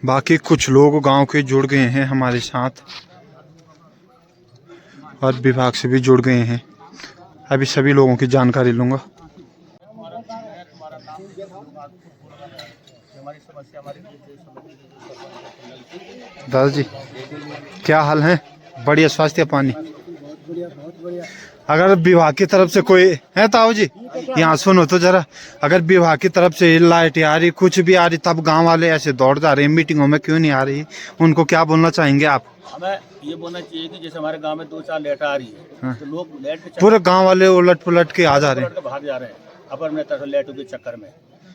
बाकी कुछ लोग गांव के जुड़ गए हैं हमारे साथ और विभाग से भी जुड़ गए हैं। अभी सभी लोगों की जानकारी लूँगा। दादा जी क्या हाल है? बढ़िया स्वास्थ्य पानी? अगर विभाग की तरफ से कोई है ताऊ जी, यहाँ सुनो तो जरा, अगर विभाग की तरफ से लाइट आ रही कुछ भी आ रही तब गांव वाले ऐसे दौड़ जा रहे हैं, मीटिंगों में क्यों नहीं आ रही? उनको क्या बोलना चाहेंगे आप? हमें ये बोलना चाहिए कि जैसे हमारे गांव में 2-4 लाइट आ रही है, हाँ। तो लोग लाइट के पूरे गांव वाले उलट पुलट के आ जा रहे हैं, बाहर जा रहे हैं अपने तरफ लाइटों के चक्कर में।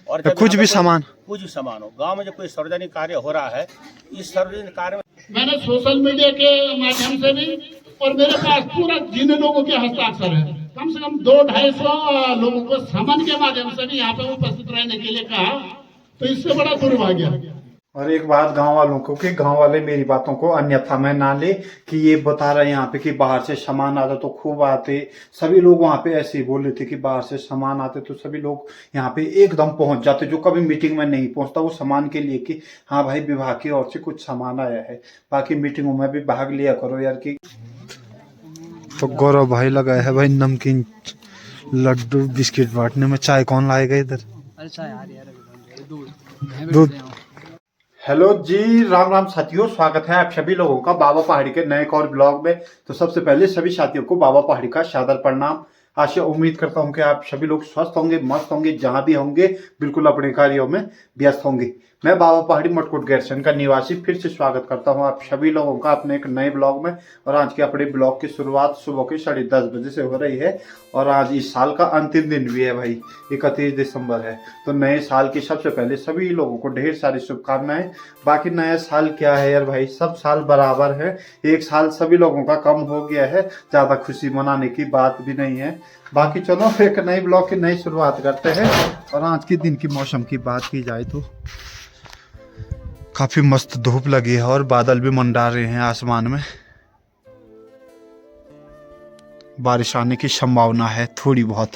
और तो कुछ भी सामान हो गांव में जब कोई सार्वजनिक कार्य हो रहा है, इस सार्वजनिक कार्य में मैंने सोशल मीडिया के माध्यम से भी और मेरे पास पूरा जिन लोगों के हस्ताक्षर है, कम से कम 200-250 लोगों को समन के माध्यम से भी यहाँ पे उपस्थित रहने के लिए कहा, तो इससे बड़ा दुर्भाग्य। और एक बात गांव वालों को कि गांव वाले मेरी बातों को अन्यथा में ना ले कि ये बता रहे हैं यहाँ पे कि बाहर से सामान आता तो खूब आते। सभी लोग वहाँ पे ऐसे ही बोल रहे थे कि बाहर से सामान आते तो सभी लोग यहाँ पे एकदम पहुंच जाते, जो कभी मीटिंग में नहीं पहुंचता वो सामान के लिए कि हाँ भाई विभाग की ओर से कुछ सामान आया है। बाकी मीटिंगों में भी भाग लिया करो यार। की तो गौरव भाई लगा है भाई नमकीन लड्डू बिस्किट बांटने में। चाय कौन लाएगा इधर? दूध। हेलो जी, राम राम साथियों, स्वागत है आप सभी लोगों का बाबा पहाड़ी के नए एक और ब्लॉग में। तो सबसे पहले सभी साथियों को बाबा पहाड़ी का सादर प्रणाम। आशा उम्मीद करता हूं कि आप सभी लोग स्वस्थ होंगे, मस्त होंगे, जहां भी होंगे बिल्कुल अपने कार्यों में व्यस्त होंगे। मैं बाबा पहाड़ी मटकोट गैरसैंण का निवासी फिर से स्वागत करता हूं आप सभी लोगों का अपने एक नए ब्लॉग में। और आज के अपने ब्लॉग की शुरुआत सुबह के 10:30 बजे से हो रही है और आज इस साल का अंतिम दिन भी है भाई, 31 दिसंबर है। तो नए साल की सबसे पहले सभी लोगों को ढेर सारी शुभकामनाएं। बाकी नया साल क्या है यार भाई, सब साल बराबर है, एक साल सभी लोगों का कम हो गया है, ज्यादा खुशी मनाने की बात भी नहीं है। बाकी चलो एक नए ब्लॉग की नई शुरुआत करते हैं। और आज के दिन की मौसम की बात की जाए तो काफी मस्त धूप लगी है और बादल भी मंडरा रहे हैं आसमान में। बारिश आने की संभावना है थोड़ी बहुत,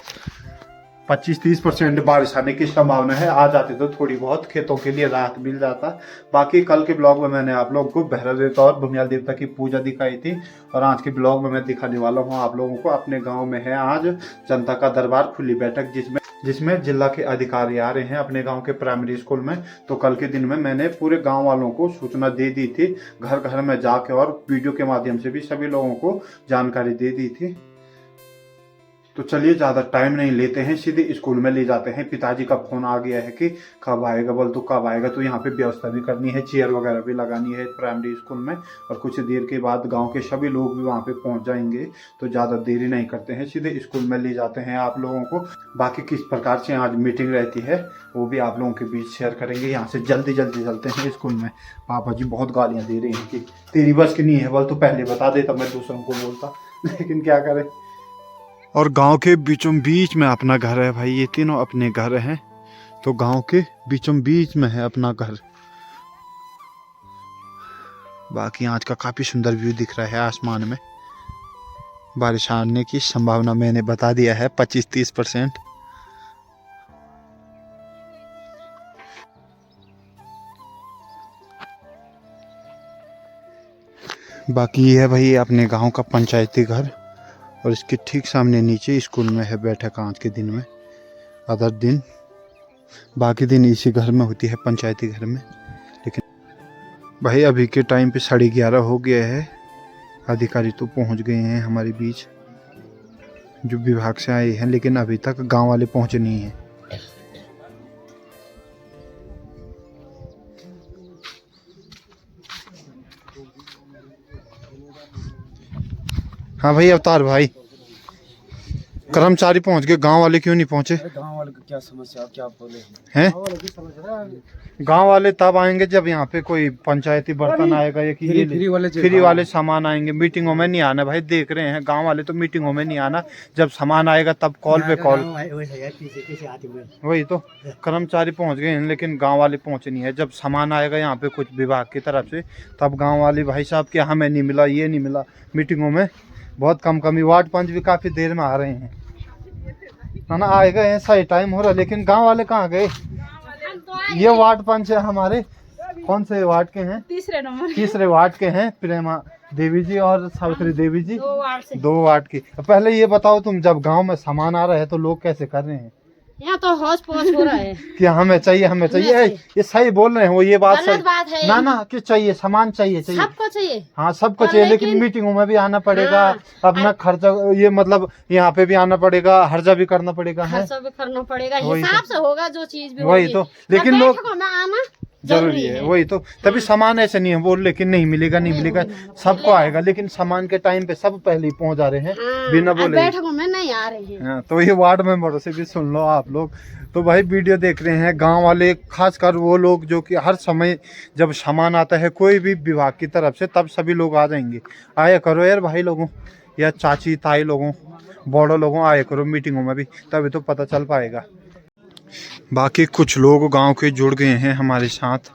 25-30% बारिश आने की संभावना है। आ जाती तो थोड़ी बहुत खेतों के लिए राहत मिल जाता। बाकी कल के ब्लॉग में मैंने आप लोगों को भैरव देवता और भूमियाल देवता की पूजा दिखाई थी और आज के ब्लॉग में मैं दिखाने वाला हूँ आप लोगों को अपने गांव में है आज जनता का दरबार खुली बैठक, जिसमें जिला के अधिकारी आ रहे हैं अपने गांव के प्राइमरी स्कूल में। तो कल के दिन में मैंने पूरे गांव वालों को सूचना दे दी थी, घर घर में जाके और वीडियो के माध्यम से भी सभी लोगों को जानकारी दे दी थी। तो चलिए ज्यादा टाइम नहीं लेते हैं, सीधे स्कूल में ले जाते हैं। पिताजी का फोन आ गया है कि कब आएगा, बोल तो कब आएगा। तो यहाँ पे व्यवस्था भी करनी है, चेयर वगैरह भी लगानी है प्राइमरी स्कूल में और कुछ देर के बाद गांव के सभी लोग भी वहाँ पे पहुँच जाएंगे। तो ज़्यादा देरी नहीं करते हैं, सीधे स्कूल में ले जाते हैं आप लोगों को। बाकी किस प्रकार से आज मीटिंग रहती है वो भी आप लोगों के बीच शेयर करेंगे। यहाँ से जल्दी जल्दी चलते हैं स्कूल में। पापा जी बहुत गालियाँ दे रहे हैं कि तेरी बस की नहीं है, बोल तो पहले बता दे तब मैं दूसरों को बोलता, लेकिन क्या करें। और गांव के बीचों बीच में अपना घर है भाई, ये तीनों अपने घर हैं। तो गांव के बीचों बीच में है अपना घर। बाकी आज का काफी सुंदर व्यू दिख रहा है आसमान में। बारिश आने की संभावना मैंने बता दिया है 25-30%। बाकी ये है भाई अपने गांव का पंचायती घर और इसके ठीक सामने नीचे स्कूल में है बैठक आज के दिन में। अदर दिन बाकी दिन इसी घर में होती है, पंचायती घर में। लेकिन भाई अभी के टाइम पे 11:30 हो गया है। अधिकारी तो पहुंच गए हैं हमारे बीच जो विभाग से आए हैं, लेकिन अभी तक गांव वाले पहुंचे नहीं हैं। हाँ भाई अवतार भाई, कर्मचारी पहुंच गए, गांव वाले क्यों नहीं पहुंचे? गांव वाले को क्या समस्या, क्या बोले हैं? गांव वाले तब आएंगे जब यहाँ पे कोई पंचायती बर्तन आएगा या कि फ्री वाले सामान आएंगे। मीटिंगों में नहीं आना भाई, देख रहे हैं गांव वाले तो मीटिंगों में नहीं आना, जब सामान आएगा तब कॉल पे कॉल। वही तो कर्मचारी पहुंच गए हैं लेकिन गांव वाले पहुंचे नहीं है। जब सामान आएगा यहाँ पे कुछ विभाग की तरफ से तब गाँव वाले भाई साहब क्या हमें नहीं मिला, ये नहीं मिला। मीटिंगों में बहुत कम कमी। वार्ड पंच भी काफी देर में आ रहे हैं ना, आए गए हैं, सही टाइम हो रहा है, लेकिन गांव वाले कहाँ गए? ये वार्ड पंच है हमारे, कौन से वार्ड के हैं? तीसरे वार्ड के हैं प्रेमा देवी जी और सावित्री देवी जी। 2 वार्ड की। पहले ये बताओ, तुम जब गांव में सामान आ रहा है तो लोग कैसे कर रहे हैं? यहाँ तो होश पोश हो रहा है कि हमें चाहिए। ये सही बोल रहे हैं वो, ये बात सही बात है। ना कि चाहिए, सामान चाहिए। सबको चाहिए। हाँ सबको चाहिए, लेकिन मीटिंगों में भी आना पड़ेगा। हाँ, अपना खर्चा, ये मतलब यहाँ पे भी आना पड़ेगा, हर्जा भी करना पड़ेगा। खर्चा भी करना पड़ेगा, वही हिसाब तो। से होगा जो चीज भी वही होगी। तो, लेकिन लोग बैठकों में आना जरूरी है। वही तो, तभी सामान ऐसे नहीं है बोल, लेकिन नहीं मिलेगा सबको आएगा, लेकिन सामान के टाइम पे सब पहले ही पहुंच जा रहे हैं बिना बोले। बैठकों में नहीं आ रहे हैं। हाँ, तो ये वार्ड मेंबरों से भी सुन लो आप लोग। तो भाई वीडियो देख रहे हैं गांव वाले, खासकर वो लोग जो कि हर समय जब सामान आता है कोई भी विभाग की तरफ से, तब सभी लोग आ जाएंगे। आया करो यार भाई लोगों, या चाची ताई लोगों, बड़ों लोगों, आया करो मीटिंगों में भी, तभी तो पता चल पाएगा। बाकी कुछ लोग गांव के जुड़ गए हैं हमारे साथ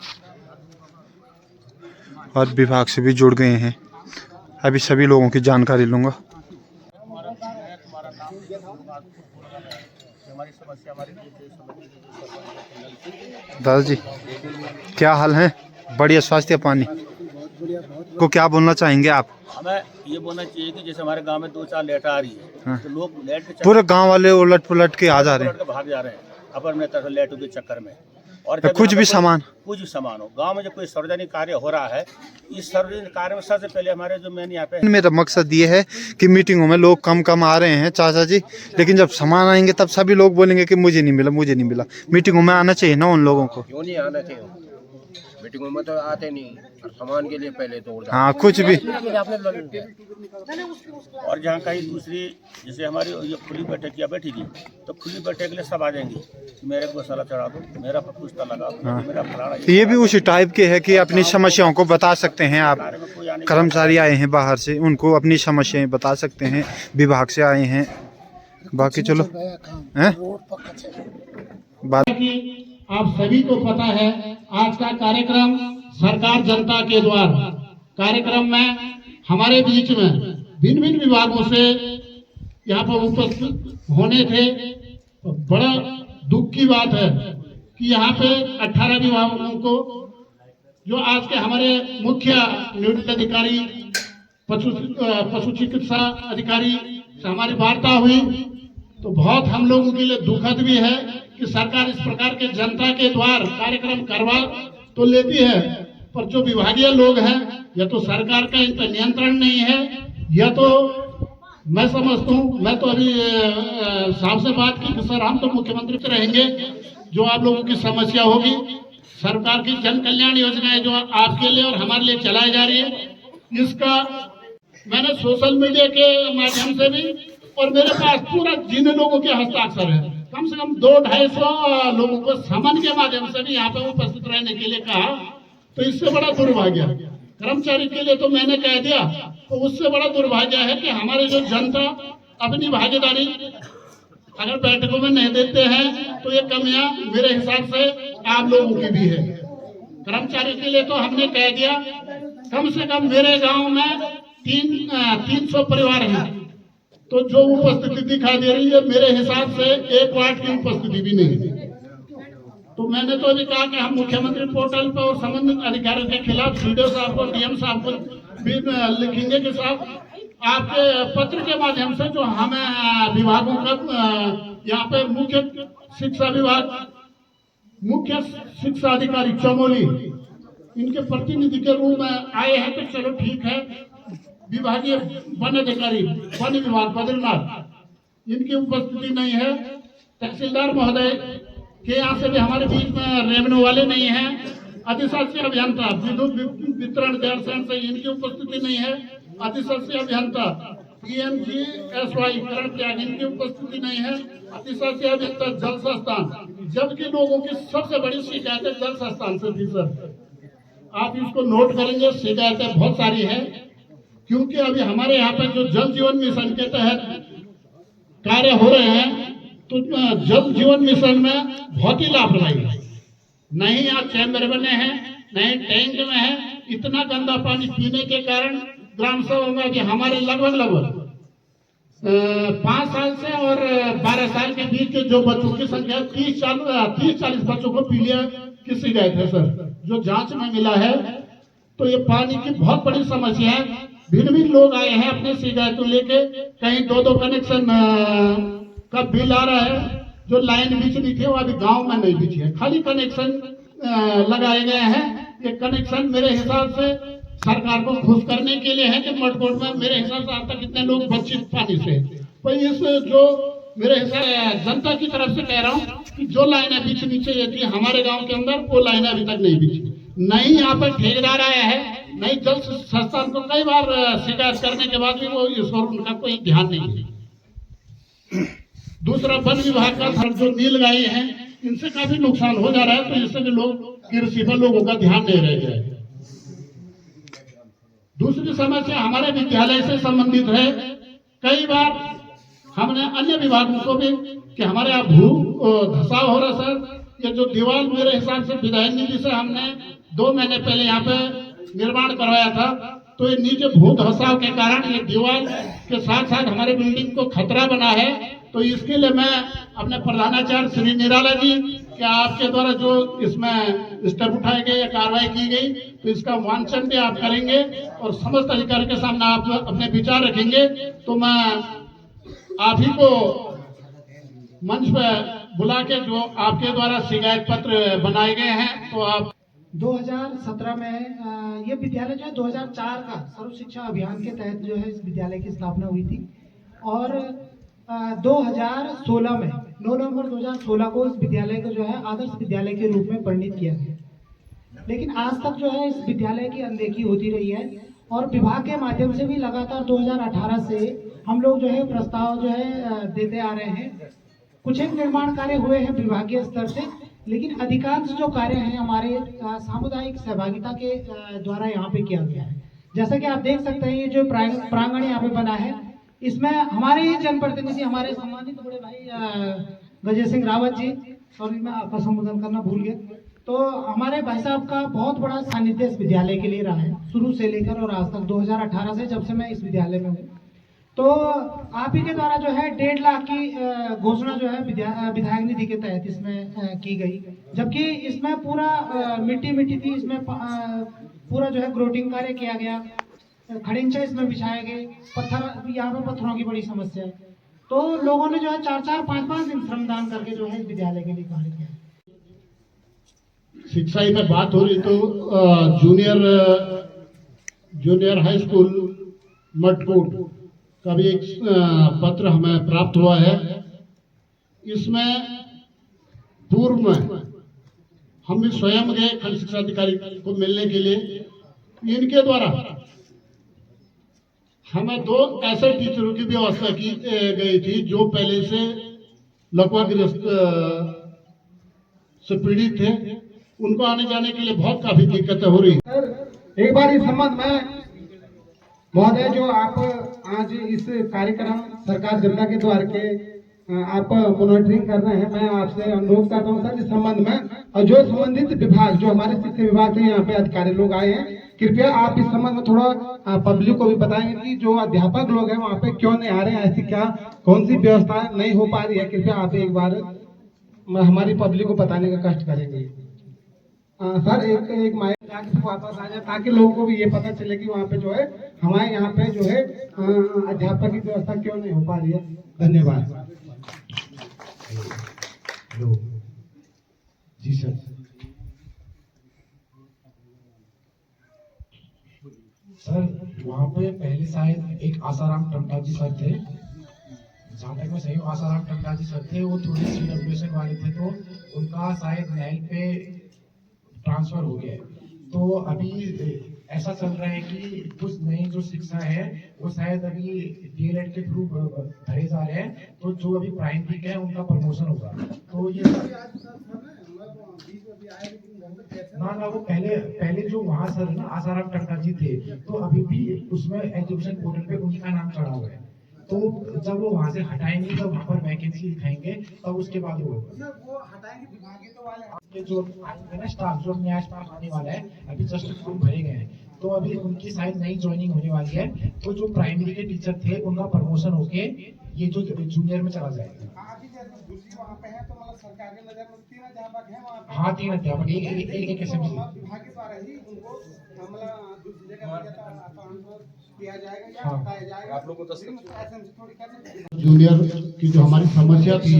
और विभाग से भी जुड़ गए हैं। अभी सभी लोगों की जानकारी लूँगा। दादाजी क्या हाल है? बढ़िया स्वास्थ्य पानी को क्या बोलना चाहेंगे आप? हमें ये बोलना चाहिए कि जैसे हमारे गांव में 2-4 लेट आ रही है। हाँ। तो लोग लेट के पूरे गांव वाले उलट पुलट के आ जा रहे हैं, भाग जा रहे हैं अपने तरफ लेट के चक्कर में। और तो जब कुछ यहाँ भी पे सामान कुछ भी सामान हो, गांव में जब कोई सार्वजनिक कार्य हो रहा है, इस सार्वजनिक कार्य में सबसे पहले हमारे जो मेन यहाँ पे मेरा मकसद ये है कि मीटिंगों में लोग कम आ रहे हैं चाचा जी, लेकिन जब सामान आएंगे तब सभी लोग बोलेंगे कि मुझे नहीं मिला। मीटिंगों में आना चाहिए ना उन लोगों को। क्यों नहीं आना चाहिए? मीटिंगों में तो आते नहीं, और सामान के लिए पहले तोड़ जाते। हाँ कुछ भी। और जहाँ कहीं दूसरी, जैसे हमारी ये खुली बैठक या बैठेगी तो खुली बैठक के लिए सब आ जाएंगे कि मेरे गौशाला चढ़ा दो, मेरा पुश्ता लगा दो, हाँ। मेरा फलाना। तो ये भी उसी टाइप के है कि अपनी समस्याओं को बता सकते हैं आप। कर्मचारी आए हैं बाहर से, उनको अपनी समस्याएं बता सकते हैं, विभाग से आए हैं। बाकी चलो हैं बात। आप सभी को पता है आज का कार्यक्रम सरकार जनता के द्वार कार्यक्रम में हमारे बीच में भिन्न भिन्न विभागों से यहाँ पर उपस्थित होने थे। बड़ा दुख की बात है कि यहाँ पे 18 विभागों को, जो आज के हमारे मुख्य नियुक्त अधिकारी पशु चिकित्सा अधिकारी से हमारी वार्ता हुई, तो बहुत हम लोगों के लिए दुखद भी है कि सरकार इस प्रकार के जनता के द्वार कार्यक्रम करवा तो लेती है, पर जो विभागीय लोग हैं या तो सरकार का इन पर नियंत्रण नहीं है, या तो मैं समझता हूँ, मैं तो अभी साहब से बात की कि सर हम तो मुख्यमंत्री से रहेंगे, जो आप लोगों की समस्या होगी, सरकार की जन कल्याण योजनाएं जो आपके लिए और हमारे लिए चलाई जा रही है, इसका मैंने सोशल मीडिया के माध्यम से भी, और मेरे पास पूरा जिन लोगों के हस्ताक्षर है, कम से कम 200-250 लोगों को समन के माध्यम से भी यहाँ पे उपस्थित रहने के लिए कहा, तो इससे बड़ा दुर्भाग्य कर्मचारी के लिए तो मैंने कह दिया, तो उससे बड़ा दुर्भाग्य है कि हमारी जो जनता अपनी भागीदारी अगर बैठकों में नहीं देते हैं, तो ये कमियां मेरे हिसाब से आप लोगों की भी है। कर्मचारी के लिए तो हमने कह दिया, कम से कम मेरे गांव में 300 परिवार हैं, तो जो उपस्थिति दिखाई दे रही है मेरे हिसाब से 1 वार्ड की उपस्थिति भी नहीं है। तो मैंने तो अभी कहा कि हम मुख्यमंत्री पोर्टल पर और संबंधित अधिकारियों के खिलाफ सीडीओ साहब को, डीएम साहब को भी लिखेंगे कि साहब आपके पत्र के माध्यम से जो हमें विभागों का यहाँ पे मुख्य शिक्षा विभाग, मुख्य शिक्षा अधिकारी चमोली, इनके प्रतिनिधि के रूप में आए हैं, तो चलो ठीक है। विभागीय वन अधिकारी वन विभाग बद्रीनाथ, इनकी उपस्थिति नहीं है। तहसीलदार महोदय के यहाँ से भी हमारे बीच में रेवेन्यू वाले नहीं हैं। अधिशासी अभियंता विद्युत वितरण जलसंचय से इनकी उपस्थिति नहीं है। अधिशासी अभियंता PMGSY करण त्याग, इनकी उपस्थिति नहीं है। अधिशासी अभियंता जल संस्थान, जबकि लोगों की सबसे बड़ी शिकायतें जल संस्थान से थी। सर आप इसको नोट करेंगे, शिकायतें बहुत सारी है, क्योंकि अभी हमारे यहाँ पर जो जल जीवन मिशन के तहत कार्य हो रहे हैं, तो जल जीवन मिशन में बहुत ही लापरवाही है। नहीं यहाँ चैम्बर बने हैं, नहीं टैंक में है। इतना गंदा पानी पीने के कारण ग्राम सभा में कि हमारे लगभग 5 साल से और 12 साल के बीच के जो बच्चों की संख्या 30-40 बच्चों को पीलिया की शिकायत है। सर जो जांच में मिला है, तो ये पानी की बहुत बड़ी समस्या है। भिन्न भिन्न लोग आए हैं अपने शिकायत को लेके, कहीं 2-2 कनेक्शन का बिल आ रहा है। जो लाइन बिछनी थी वो अभी गांव में नहीं बिछी है, खाली कनेक्शन लगाए गए हैं। ये कनेक्शन मेरे हिसाब से सरकार को खुश करने के लिए है कि मटकोट में मेरे हिसाब से आज तक कितने लोग वंचित पानी से। तो इस जो मेरे हिसाब जनता की तरफ से कह रहा हूँ कि जो लाइनें बिछनी चाहिए थी हमारे गांव के अंदर, वो लाइनें अभी तक नहीं बिछी। नहीं यहाँ पर ठेकेदार आया है, नहीं जल संस्थान को कई बार शिकायत करने के बाद भी वो इस और उनका कोई ध्यान नहीं है। दूसरा, वन विभाग का जो नील गाय है, इनसे काफी नुकसान हो जा रहा है, तो इससे भी लोग कृषि पर लोगों का ध्यान नहीं रह गया है। दूसरी समस्या हमारे विद्यालय से संबंधित है। कई बार हमने अन्य विभागों को भी कि हमारे यहाँ भू धसाव हो रहा सर। ये जो दीवार मेरे हिसाब से विधायक निधि से हमने 2 महीने पहले यहाँ पे निर्माण करवाया था, तो ये नीचे भू धसाव के कारण ये दीवार के साथ साथ हमारे बिल्डिंग को खतरा बना है। तो इसके लिए मैं अपने प्रधानाचार्य श्री निराला जी, क्या आपके द्वारा जो इसमें स्टेप उठाए गए या कार्रवाई की गई, तो इसका वांछन भी आप करेंगे और समस्त अधिकारी के सामने आप अपने विचार रखेंगे। तो मैं आप ही को मंच पर बुला के जो आपके द्वारा शिकायत पत्र बनाए गए हैं, तो आप 2017 में ये विद्यालय जो है 2004 का सर्व शिक्षा अभियान के तहत जो है इस विद्यालय की स्थापना हुई थी और 2016 में 9 नवंबर 2016 को इस विद्यालय को जो है आदर्श विद्यालय के रूप में परिणित किया गया। लेकिन आज तक जो है इस विद्यालय की अनदेखी होती रही है और विभाग के माध्यम से भी लगातार 2018 से हम लोग जो है प्रस्ताव जो है देते आ रहे हैं। कुछ एक निर्माण कार्य हुए हैं विभागीय स्तर से, लेकिन अधिकांश जो कार्य हैं हमारे सामुदायिक सहभागिता के द्वारा यहाँ पे किया गया है। जैसा कि आप देख सकते हैं, ये जो प्रांगण यहाँ पे बना है, इसमें हमारे ही जनप्रतिनिधि, हमारे सम्मानित बड़े भाई गजय सिंह रावत जी, सॉरी मैं आपका संबोधन करना भूल गया, तो हमारे भाई साहब का बहुत बड़ा सानिध्य इस विद्यालय के लिए रहा है शुरू से लेकर और आज तक 2018 से, जब से मैं इस विद्यालय में हूँ। तो आप ही के द्वारा जो है 1.5 लाख की घोषणा जो है विधायक निधि के तहत इसमें की गई, जबकि इसमें पूरा मिट्टी थी, इसमें पूरा जो है ग्रोटिंग कार्य किया गया, खड़िंचा इसमें बिछाए गए, पत्थर, यहाँ पे पत्थरों की बड़ी समस्या है। तो लोगों ने जो है 4-4, 5-5 दिन श्रमदान करके जो है इस विद्यालय के लिए कार्य किया। शिक्षा ही में बात हो रही तो जूनियर हाई स्कूल मटकोट का भी एक पत्र हमें प्राप्त हुआ है। इसमें पूर्व में हम भी स्वयं गए खंड शिक्षा अधिकारी को मिलने के लिए। इनके द्वारा हमें 2 ऐसे टीचरों की व्यवस्था की गई थी जो पहले से लकवाग्रस्त से पीड़ित थे। उनको आने जाने के लिए बहुत काफी दिक्कतें हो रही। एक बार इस संबंध में महोदय, जो आप आज इस कार्यक्रम सरकार जनता के द्वार के आप मॉनिटरिंग कर रहे हैं, मैं आपसे अनुरोध करता हूं सर इस संबंध में, और जो संबंधित विभाग, जो हमारे शिक्षा विभाग से यहाँ पे अधिकारी लोग आए हैं, कृपया आप इस संबंध में थोड़ा पब्लिक को भी बताएंगे कि जो अध्यापक लोग हैं वहाँ पे क्यों नहीं आ रहे हैं, ऐसी क्या कौन सी व्यवस्था नहीं हो पा रही है। कृपया आप एक बार हमारी पब्लिक को बताने का कष्ट करेंगे। सर एक माइक वापस आ जाए ताकि लोगों को भी ये पता चले कि वहाँ पे जो है हमारे यहाँ पे जो है अध्यापक की व्यवस्था क्यों नहीं हो पा रही है। धन्यवाद। जी सर। सर वहाँ पे पहले शायद एक आसाराम टंडा जी सर थे, जहाँ तक मैं सही हूँ, आसाराम टंडा जी सर थे, वो थोड़े CWSN वाले थे, तो उनका शायद नैल पे ट्रांसफर हो गया है। तो अभी ऐसा चल रहा है कि कुछ नई जो शिक्षा है वो शायद अभी DLED के थ्रू भरे जा रहे हैं, तो जो अभी प्राइमरी के हैं उनका प्रमोशन होगा। तो ये ना वो पहले जो वहाँ सर ना आसाराम टंडा जी थे, तो अभी भी उसमें एजुकेशन पोर्टल पे उनका नाम चढ़ा हुआ है। तो जब वो वहाँ से हटाएंगे, जब वहाँ पर वैकेंसी दिखाएंगे, तब उसके बाद वो हटाएंगे विभागीय तो वाले जो है ना स्टाफ, जो नया स्टाफ आने वाला है, अभी जस्ट फॉर्म भरे गए हैं, तो अभी उनकी शायद नई ज्वाइनिंग होने वाली है। तो जो प्राइमरी के टीचर थे उनका प्रमोशन होके ये जो जूनियर में चला जाएगा। हाँ 3 अध्यापक एक SMC। जूनियर की जो हमारी समस्या थी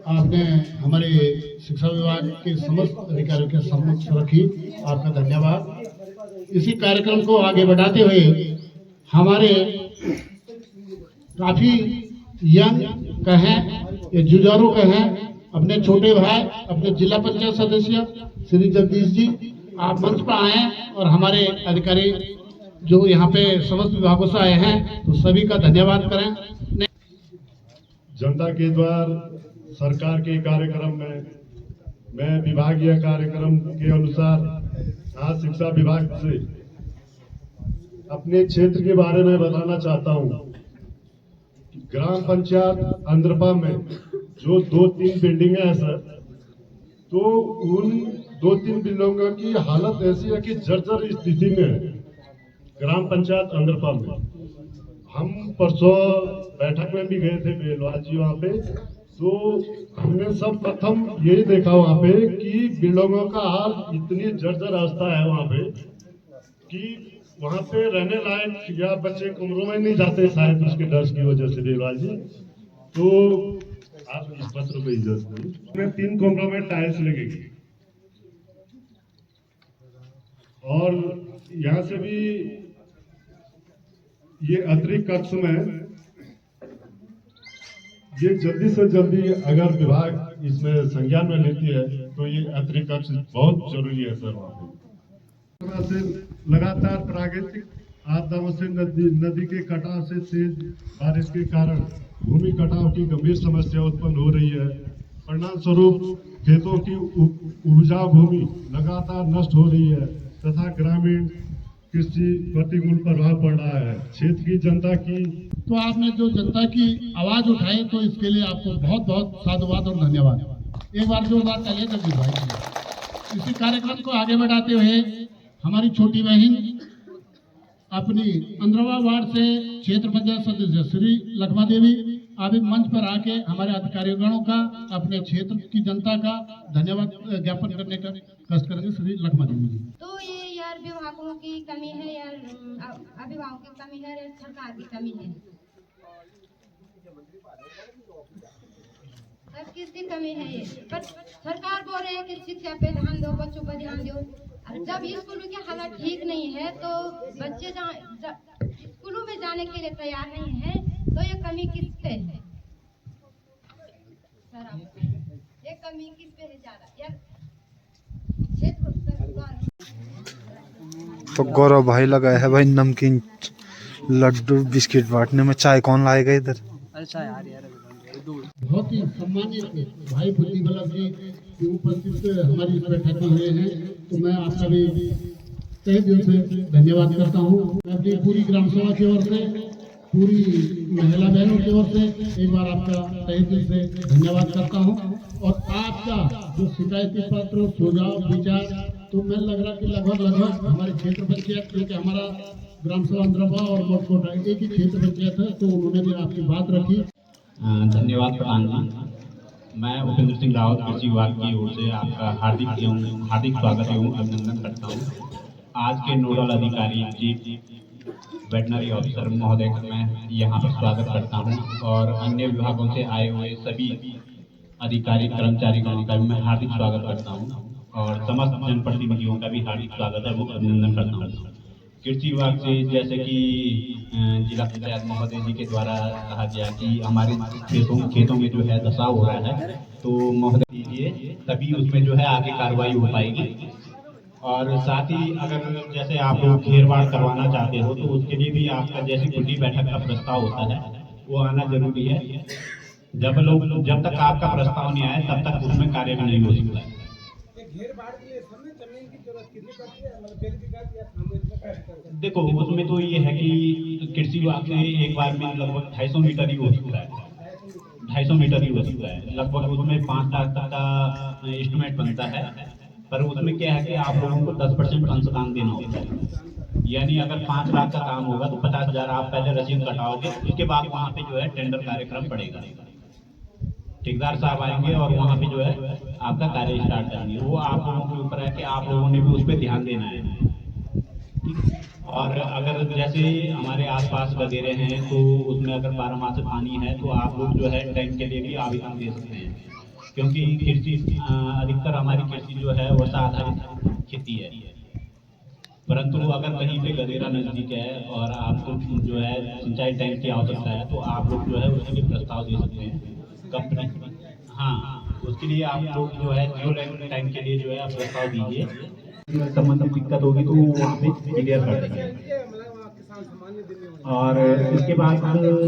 आपने हमारे शिक्षा विभाग के समस्त अधिकारियों के समक्ष रखी, आपका धन्यवाद। इसी कार्यक्रम को आगे बढ़ाते हुए हमारे काफी यंग कहें या जुझारू कहें अपने छोटे भाई अपने जिला पंचायत सदस्य श्री जगदीश जी आप मंच पर आए और हमारे अधिकारी जो यहाँ पे समस्त विभागों से आए हैं तो सभी का धन्यवाद करें। जनता के द्वार सरकार के कार्यक्रम में मैं विभागीय कार्यक्रम के अनुसार आज शिक्षा विभाग से अपने क्षेत्र के बारे में बताना चाहता हूं। ग्राम पंचायत अंद्रपा में जो 2-3 बिल्डिंगें हैं सर, तो उन 2-3 बिल्डिंगों की हालत ऐसी है कि जर्जर स्थिति में है। ग्राम पंचायत अंद्रपा में हम परसों बैठक में भी गए थे बेलवाल जी वहाँ पे, तो हमने सब प्रथम यही देखा वहाँ पे कि बिल्डिंगों का हाल इतनी जर्जर अवस्था है वहाँ पे कि वहाँ पे रहने लायक या बच्चे कमरों में नहीं जाते, शायद उसके डर की वजह से बेलवाल जी। तो आप इस पत्र को इजाजत दें, 3 कमरों में टाइल्स लगेगी और यहाँ से भी ये अतिरिक्त कक्ष में ये जल्दी से जल्दी अगर विभाग इसमें संज्ञान में लेती है तो ये अतिरिक्त कक्ष बहुत जरूरी है सर। वहाँ से लगातार प्राकृतिक आपदाओं से नदी के कटाव से तेज बारिश के कारण भूमि कटाव की गंभीर समस्या उत्पन्न हो रही है। परिणाम स्वरूप खेतों की उपजाऊ भूमि लगातार नष्ट हो रही है तथा ग्रामीण कृषि प्रतिकूल प्रभाव पड़ रहा है। क्षेत्र की जनता की तो आपने जो जनता की आवाज उठाई तो इसके लिए आपको बहुत बहुत साधुवाद और धन्यवाद। एक बार जोरदार तालियां जगदीश भाई की। इसी कार्यक्रम को आगे बढ़ाते हुए हमारी छोटी बहन अपनी अंद्रवा वार्ड से क्षेत्र पंचायत सदस्य श्री लखमा देवी अभी मंच पर आके हमारे अधिकारीगणों का अपने क्षेत्र की जनता का धन्यवाद ज्ञापन करने का कष्ट करेंगे। श्री लखमा देवी जी। तो ये यार विभागों की कमी है यार अभिभावकों की कमी है या सरकार की कमी है? सर किसकी कमी है ये? पर सरकार बोल रही है कि शिक्षा पे ध्यान दो, बच्चों पर ध्यान दो। जब स्कूलों की हालत ठीक नहीं है तो बच्चे स्कूलों में जाने के लिए तैयार नहीं है, तो ये कमी किस पे है? सर आप ये कमी किस पे है ज्यादा यार? तो गौरव भाई लगाए है भाई नमकीन लड्डू बिस्किट बांटने में। चाय कौन लाएगा इधर? बहुत ही सम्मानित भाई बुद्धि बल्लभ जी की उपस्थित हमारी इस बैठक में हुए हैं, तो मैं आपका भी तहे दिल से धन्यवाद करता हूँ। मैं अपनी पूरी ग्राम सभा की ओर से, पूरी महिला बहनों की ओर से एक बार आपका तहे दिल से धन्यवाद करता हूँ। और आपका जो शिकायती पत्र सुझाव विचार, तो मैं लग रहा कि लगभग हमारे क्षेत्र पंचायत, क्योंकि हमारा ग्राम सभा अंद्रपा और मोटकोटा एक ही क्षेत्र पंचायत है, तो उन्होंने भी आपकी बात रखी। धन्यवाद प्रधान जी। मैं उपेंद्र सिंह रावत कृषि विभाग की ओर से आपका हार्दिक स्वागत एवं अभिनंदन करता हूँ। आज के नोडल अधिकारी चीफ वेटनरी ऑफिसर महोदय का मैं यहाँ पर स्वागत करता हूँ और अन्य विभागों से आए हुए सभी अधिकारी कर्मचारीगणों का भी मैं हार्दिक स्वागत करता हूँ और समस्त जनप्रतिनिधियों का भी हार्दिक स्वागत एवं अभिनंदन करता हूँ। कृषि विभाग से जैसे कि जिला पंचायत महोदय जी के द्वारा कहा गया कि हमारे खेतों में जो है धसाव हो रहा है, तो महोदय दीजिए तभी उसमें जो है आगे कार्रवाई हो पाएगी। और साथ ही अगर जैसे आप लोग घेरबाड़ करवाना चाहते हो तो उसके लिए भी आपका जैसे खुली बैठक का प्रस्ताव होता है वो आना जरूरी है। जब तक आपका प्रस्ताव नहीं आए तब तक उसमें कार्य भी नहीं हो सकता है। देखो उसमें तो ये है कि कृषि विभाग से एक बार में लगभग 250 मीटर ही हो सकता है, 250 मीटर ही हो सकता है। लगभग उसमें 5 लाख तक का एस्टिमेट बनता है, पर उसमें क्या है कि आप लोगों को 10% अंशदान देना होता है। यानी अगर 5 लाख का काम होगा तो 50,000 आप पहले रसीद कटाओगे, उसके बाद वहाँ पे जो है टेंडर कार्यक्रम पड़ेगा। ठेकेदार साहब आएंगे और वहाँ पे जो है आपका कार्य स्टार्ट करेंगे। वो आप लोगों के ऊपर है कि आप लोगों ने भी उस पर ध्यान देना है। और अगर जैसे हमारे आसपास वगैरह हैं तो उसमें अगर 12 माह से पानी है तो आप लोग जो है टैंक के लिए भी आवेदन दे सकते हैं, क्योंकि कृषि अधिकतर हमारी कृषि जो है वर्षा आधारित खेती है। परंतु अगर कहीं पे गदेरा नजदीक है और आपको जो है सिंचाई टैंक की आवश्यकता है तो आप लोग जो है उसके लिए प्रस्ताव दे सकते हैं कंपनी। हाँ, उसके लिए आप लोग जो है जियो टैंक के लिए जो है आप प्रस्ताव दीजिए। संबंधित दिक्कत होगी तो वहाँ पे क्लियर कर देंगे। और इसके बाद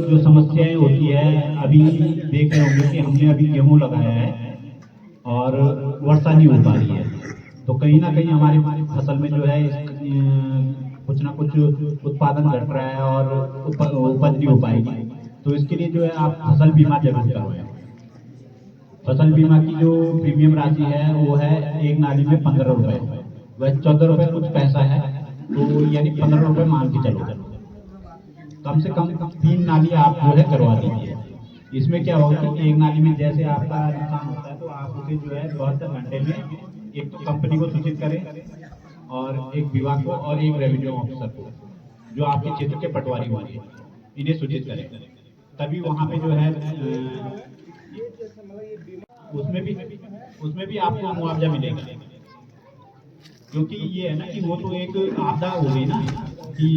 जो समस्याएं होती है, अभी देख रहे होंगे कि हमने अभी गेहूँ लगाया है और वर्षा नहीं हो पा रही है, तो कहीं ना कहीं हमारी फसल में जो है कुछ ना कुछ उत्पादन घट रहा है और उपज नहीं हो पाएगी। तो इसके लिए जो है आप फसल बीमा जरूर करवाएं। फसल बीमा की जो प्रीमियम राशि है वो है एक नाली में 15 रुपए, वह 14 रुपए कुछ पैसा है, तो यानी 15 रुपए मान के चलो। कम से कम 3 नाली आप जो है करवा दीजिए। इसमें क्या होगा कि एक नाली में जैसे आपका नुकसान होता है तो आप उसे जो है 72 घंटे में एक तो कंपनी को सूचित करें और एक विभाग को और एक रेवेन्यू ऑफिसर को, जो आपके क्षेत्र के पटवारी होंगे, इन्हें सूचित करें। तभी वहाँ पे जो है उसमें भी आपको मुआवजा मिलेगा। क्योंकि ये है ना कि वो तो एक आपदा हो गई ना कि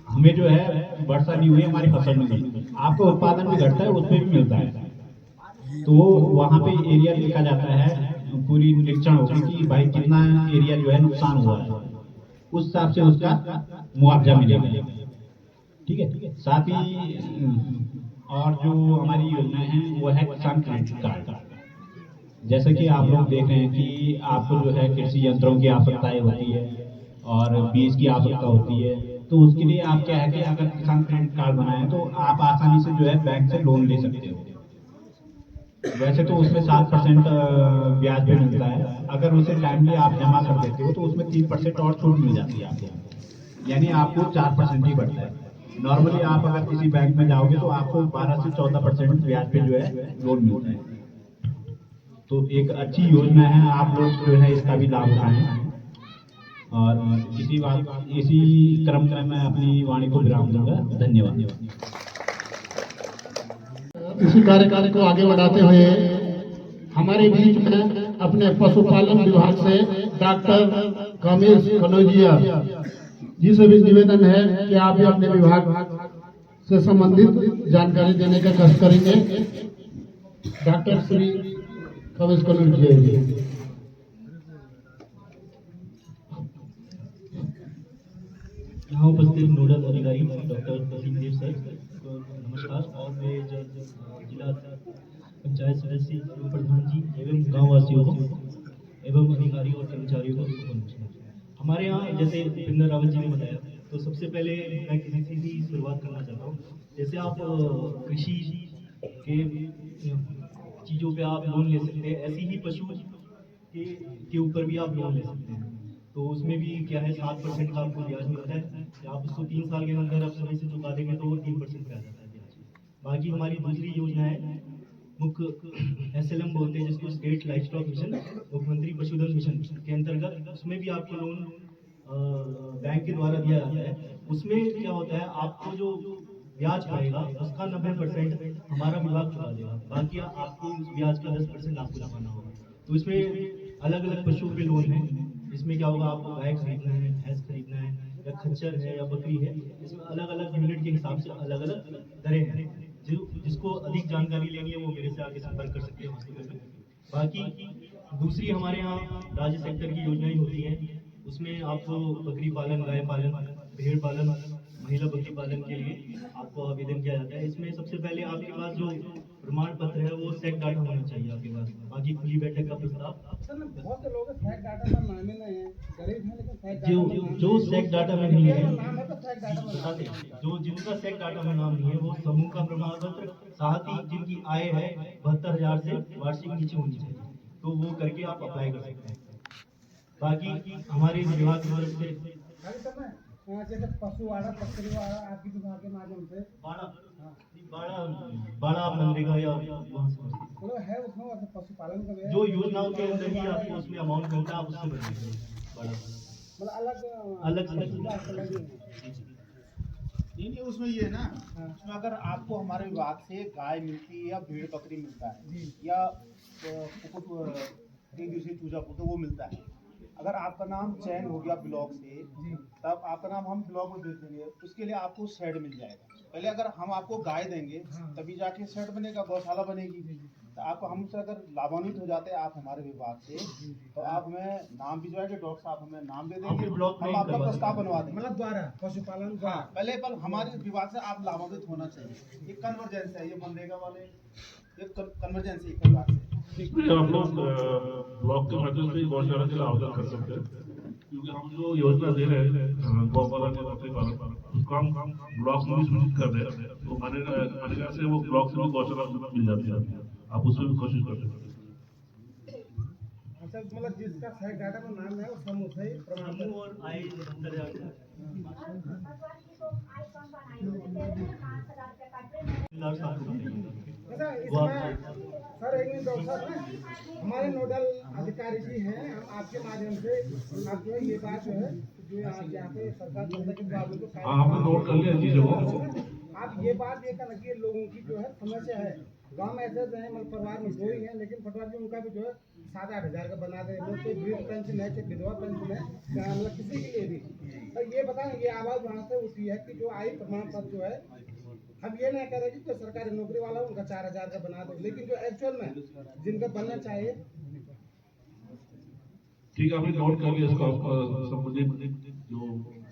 हमें जो है वर्षा नहीं हुई, हमारी फसल नहीं हुई, आपका उत्पादन भी घटता है, उसमें भी मिलता है। तो वहाँ पे एरिया देखा जाता है, पूरी निरीक्षण होगी कि भाई कितना एरिया जो है नुकसान हुआ है, उस हिसाब से उसका मुआवजा मिलेगा। ठीक है। साथ ही और जो हमारी योजना है वो है किसान क्रेडिट कार्ड। जैसे कि आप लोग देख रहे हैं कि आपको जो है कृषि यंत्रों की आवश्यकताएं होती है और बीज की आवश्यकता होती है, तो उसके लिए आप क्या है कि अगर किसान क्रेडिट कार्ड बनाए तो आप आसानी से जो है बैंक से लोन ले सकते हो। वैसे तो उसमें 7% ब्याज पे मिलता है, अगर उसे टाइमली आप जमा कर देते हो तो उसमें 3% और छूट मिल जाती है आपको, यानी आपको 4% ही बढ़ता है। नॉर्मली आप अगर किसी बैंक में जाओगे तो आपको 12 से 14% ब्याज पे जो है लोन मिलता है। तो एक अच्छी योजना है, आप लोग जो है इसका भी लाभ उठाएं। और इसी क्रम में मैं अपनी वाणी को विराम दूंगा। धन्यवाद। इसी कार्यक्रम को आगे बढ़ाते हुए हमारे बीच में अपने पशुपालन विभाग से डॉक्टर कमलेश कनौजिया जी से भी निवेदन है कि आप भी अपने विभाग से संबंधित जानकारी देने का कष्ट करेंगे। डॉक्टर श्री कमलेश कनौजिया जी। यहाँ उपस्थित नोडल अधिकारी डॉक्टर कसीमदेव सर को नमस्कार, और मैं जिला पंचायत सदस्य एवं प्रधान जी एवं गाँव वासियों को एवं अधिकारियों और कर्मचारियों को नमस्कार। हमारे यहाँ जैसे भूपेंद्र रावत जी ने बताया, तो सबसे पहले मैं किसी से भी शुरुआत करना चाहता हूँ। जैसे आप कृषि के चीज़ों पे आप लोन ले सकते हैं, ऐसी ही पशु के ऊपर भी आप लोन ले सकते हैं। तो उसमें भी क्या है 7% का आपको ब्याज मिलता है। आप उसको 3 साल के अंदर आप समय से चुका देंगे तो 3% पे आ जाता है ब्याज। बाकी हमारी दूसरी योजना है मुख्य SLM बोलते हैं, जिसको स्टेट लाइफ स्टॉक मिशन, मुख्यमंत्री पशुधन मिशन के अंतर्गत, उसमें भी आपको लोन बैंक के द्वारा दिया जाता है। उसमें क्या होता है, आपको जो ब्याज पड़ेगा उसका 90% हमारा विभाग चुका देगा, बाकी आपको उस ब्याज का 10% आपको जमाना होगा। तो इसमें अलग अलग पशुओं पे लोन है। इसमें क्या होगा, आपको गाय खरीदना है, भैंस खरीदना है, या खच्चर है या बकरी है, इसमें अलग अलग यूनिट के हिसाब से अलग अलग दरें हैं। जिसको अधिक जानकारी लेनी है वो मेरे से आगे संपर्क कर सकते हैं हॉस्पिटल में। बाकी दूसरी हमारे यहाँ राज्य सेक्टर की योजनाएं होती हैं, उसमें आपको बकरी पालन, गाय पालन, भेड़ पालन, महिला बकरी पालन के लिए आपको आवेदन किया जाता है। इसमें सबसे पहले आपके पास जो प्रमाण पत्र है वो सेट डाटा होना चाहिए आपके पास। बाकी खुली बैठक का प्रस्ताव जो सेट डाटा में नहीं है, जो जिनका सेट डाटा में नाम नहीं है वो समूह का प्रमाण पत्र, साथ ही जिनकी आय है 72,000 से वार्षिक नीचे होनी चाहिए, तो वो करके आप अप्लाई कर सकते हैं। बाकी हमारे विभाग की तरफ से जैसे पशुवाड़ा पक्षीवाड़ा आपकी विभाग के माध्यम से बाड़ा मनरेगा या वहाँ से मतलब है उसमें वैसे पशुपालन का जो योजनाओं के अंदर ही आपको उसमें अमाउंट मिलता है आप उससे भरिए बड़ा मतलब अलग नहीं उसमें ये है ना, उसमें अगर आपको हमारे विभाग से गाय मिलती है या भेड़ बकरी मिलता है या एक दूसरी चूजा तो वो मिलता है, अगर आपका नाम चयन हो गया ब्लॉक से तब आपका नाम हम ब्लॉक में भेज देंगे, उसके लिए आपको शेड मिल जाएगा। पहले अगर हम आपको गाय देंगे तभी जाके शेड बनेगा, गौशाला बनेगी। तो आपको हमसे अगर लाभान्वित हो जाते हैं आप हमारे विभाग से तो आप हमें नाम भिजवाएंगे, डॉक्टर साहब हमें नाम दे देंगे, हम आपका प्रस्ताव बनवा देंगे मतलब द्वारा पशुपालन का। हाँ, पहले पर हमारे विभाग से आप लाभान्वित होना चाहिए। ये कन्वर्जेंस है, ये मनरेगा वाले ये कन्वर्जेंस है विभाग से। आप लोग ब्लॉक के माध्यम से गौशाला के लिए आवेदन कर सकते हैं, क्योंकि हम जो योजना दे रहे हैं गौपालन के बकरी पालन उसको हम ब्लॉक में भी सूचित कर रहे हैं, तो मनरेगा से वो ब्लॉक से भी गौशाला मिल जाती है, आप उसमें भी कोशिश कर सकते हैं। अच्छा मतलब जिसका सही डाटा में नाम है वो समूह से प्रमाण पत्र और आय अच्छा इसमें सर एक मिनट डॉक्टर साहब ना हमारे नोडल अधिकारी जी हैं, हम आपके माध्यम से आप जो ये बात जो है जो आज यहाँ पे सरकार के बाबू को हमने नोट कर लिया चीजों को। आप ये बात ये कहना कि लोगों की जो है समस्या है गांव में ऐसे हैं मतलब परिवार में दो ही हैं लेकिन पटवार जी उनका भी जो है 7-8 हज़ार का बना दे, लोग कोई वृद्ध पेंशन है चाहे विधवा पेंशन है मतलब किसी के लिए भी। तो ये बताएं ये आवाज़ वहाँ से उठी है कि जो आयु प्रमाण पत्र जो है हम ये नहीं कह रहे कि जो सरकारी नौकरी वाला उनका 4,000 का बना दो, लेकिन जो एक्चुअल में जिनका बनना चाहिए। ठीक है, आपने नोट कर लिया इसको, संबंधित जो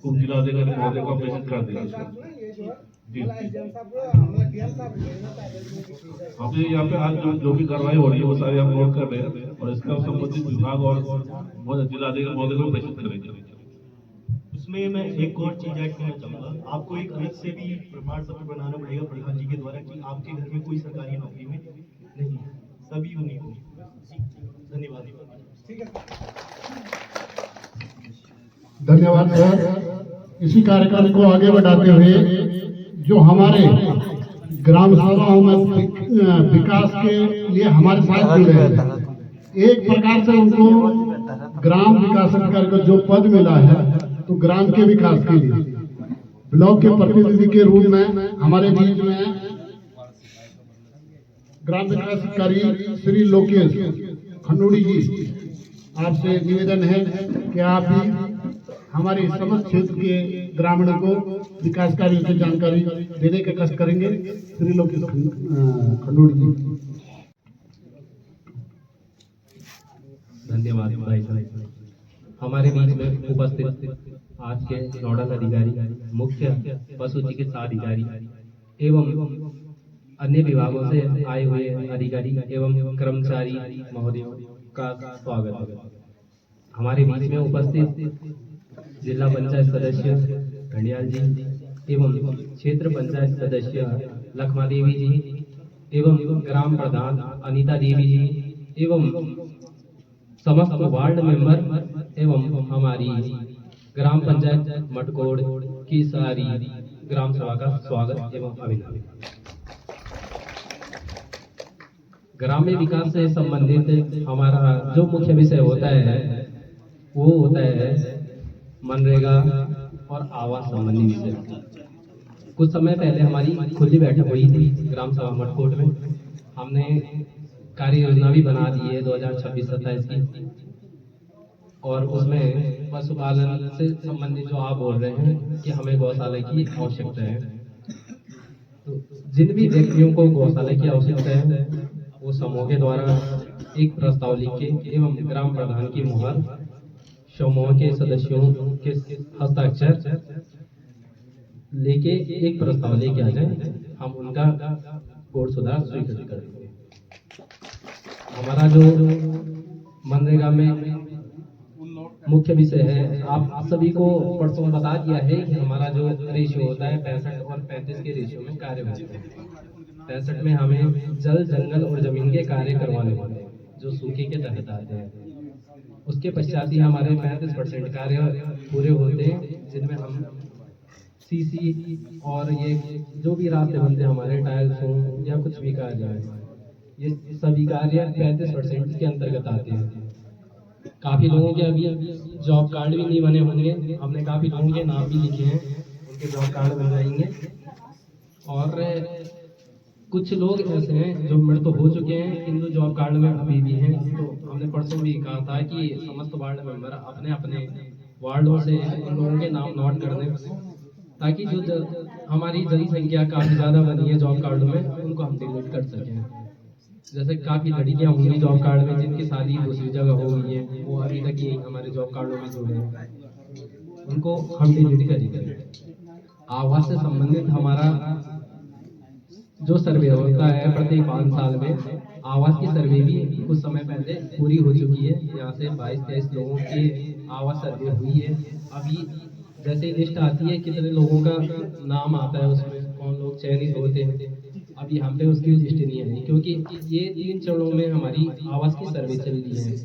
उप जिलाधिकारी महोदय को प्रेषित कर दिया। आपने यहाँ पे आज जो भी कार्रवाई हो रही है वो सारी हम नोट कर रहे हैं और इसका संबंधित विभाग और जिलाधिकारी महोदय को प्रेषित करेंगे। उसमें मैं एक और चीज ऐड करना चाहूँगा, आपको एक अलग से भी प्रमाण पत्र बनाना पड़ेगा प्रधान जी के द्वारा कि आपके घर में कोई सरकारी नौकरी में नहीं है, सभी उन्हीं को। धन्यवाद। ठीक है, धन्यवाद सर। इसी कार्यक्रम को आगे बढ़ाते हुए जो हमारे ग्राम सभाओं में विकास के लिए हमारे साथ जुड़े हैं, एक प्रकार से उनको ग्राम विकास अधिकारी को जो पद मिला है तो ग्राम के विकास के लिए ब्लॉक के प्रतिनिधि के रूप में हमारे बीच में ग्राम विकास अधिकारी श्री लोकेश खंडूड़ी जी, आपसे निवेदन है कि आप भी हमारे समस्त क्षेत्र के ग्रामीणों को विकास कार्यों की जानकारी देने का कष्ट करेंगे। श्री लोकेश खंडूड़ी जी। धन्यवाद भाई साहब। हमारे बीच में उपस्थित आज के नोडल अधिकारी, मुख्य पशु चिकित्सा अधिकारी एवं अन्य विभागों से आए हुए अधिकारी एवं कर्मचारी महोदयों का स्वागत है। हमारे बीच में उपस्थित जिला पंचायत सदस्य घंडियाल जी एवं क्षेत्र पंचायत सदस्य लखमा देवी जी एवं ग्राम प्रधान अनीता देवी जी एवं समस्त वार्ड मेंबर एवं हमारी ग्राम पंचायत मटकोड़ की सारी ग्राम सभा का स्वागत एवं अभिनंदन। ग्राम्य विकास से संबंधित हमारा जो मुख्य विषय होता है वो होता है मनरेगा और आवास संबंधी विषय। कुछ समय पहले हमारी खुली बैठक हुई थी ग्राम सभा मटकोट में। हमने कार्य योजना भी बना दी है 2026-27 की, और उसमें पशुपालन से संबंधित जो आप बोल रहे हैं कि हमें गौशाला की आवश्यकता है, तो जिन भी व्यक्तियों को गौशाला की आवश्यकता है वो समूह के द्वारा एक प्रस्ताव लिख के एवं ग्राम प्रधान की मुहर, समूह के सदस्यों के हस्ताक्षर लेके एक प्रस्ताव लेके आ जाए, हम उनका कोड सुधार स्वीकृत करेंगे। हमारा जो मनरेगा में मुख्य विषय है, आप सभी को परसों बता दिया है कि हमारा जो रेशियो होता है 65 और 35 के रेशियो में कार्य होते हैं। 65 में हमें जल, जंगल और जमीन के कार्य करवाने होते हैं जो सूखे के तहत आते हैं। उसके पश्चात ही हमारे 35% कार्य पूरे होते हैं, जिनमें हम सीसी और ये जो भी रास्ते बनते हैं हमारे टाइल्स हों या कुछ भी कार्य है, ये सभी कार्य 35% के अंतर्गत आते हैं। काफ़ी लोगों के अभी जॉब कार्ड भी नहीं बने होंगे, हमने काफ़ी लोगों के नाम भी लिखे हैं, उनके जॉब कार्ड बन जाएंगे। और कुछ लोग ऐसे हैं जो मृत हो चुके हैं किंतु जॉब कार्ड में अभी भी हैं। तो हमने परसों भी कहा था कि समस्त वार्ड मेंबर अपने अपने वार्डों से उन लोगों के नाम नोट कर दें, ताकि जो हमारी जनसंख्या काफ़ी ज़्यादा बनी है जॉब कार्डों में, उनको हम डिलीट कर सकें। जैसे काफ़ी लड़कियां होंगी जॉब कार्ड में जिनकी शादी दूसरी जगह हो गई है, वो अभी तक यही हमारे जॉब कार्डों में जुड़े हैं, उनको हम डिलीट करेंगे। आवास से संबंधित हमारा जो सर्वे होता है प्रत्येक 5 साल में, आवास की सर्वे भी कुछ समय पहले पूरी हो चुकी है। यहाँ से 22-23 लोगों की आवास सर्वे हुई है। अभी जैसे लिस्ट आती है कितने लोगों का नाम आता है, उसमें कौन लोग चयनित होते हैं, अभी यहाँ पे उसकी लिस्ट नहीं है, क्योंकि ये 3 चरणों में हमारी आवास की सर्वे चल रही है।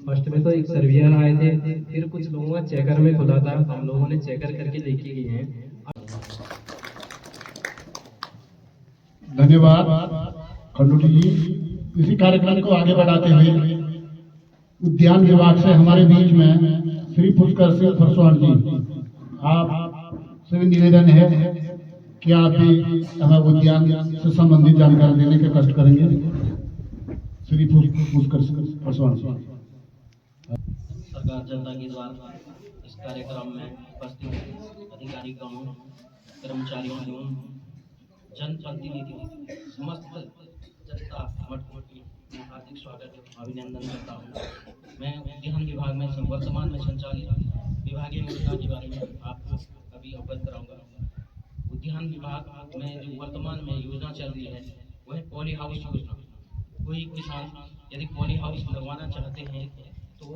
फर्स्ट में तो एक सर्वेयर आए थे, फिर कुछ लोगों का चेकर में खुला था, हम लोगों ने चेकर करके देखे गए हैं। धन्यवाद खंडूटी जी। इसी कार्यक्रम को आगे बढ़ाते हुए उद्यान विभाग से हमारे बीच में श्री पुष्कर सिंह फरसवान जी, आप से भी निवेदन है कि आप भी हमें उद्यान से संबंधित जानकारी देने के कष्ट करेंगे। श्री पुष्कर सिंह फरसवान जी। सरकार जनता के द्वारा इस कार्यक्रम में उपस्थित अधिकारीगणों, कर्मचारियों एवं जनप्रतिनिधि समस्त जनता मठ की हार्दिक स्वागत अभिनंदन करता हूँ। मैं उद्यान विभाग में वर्तमान में संचालित विभागीय योजना के बारे में आपको अभी अवगत कराऊंगा। उद्यान विभाग में जो वर्तमान में योजना चल रही है वह पॉली हाउस योजना। कोई किसान यदि पॉली हाउस लगवाना चाहते हैं तो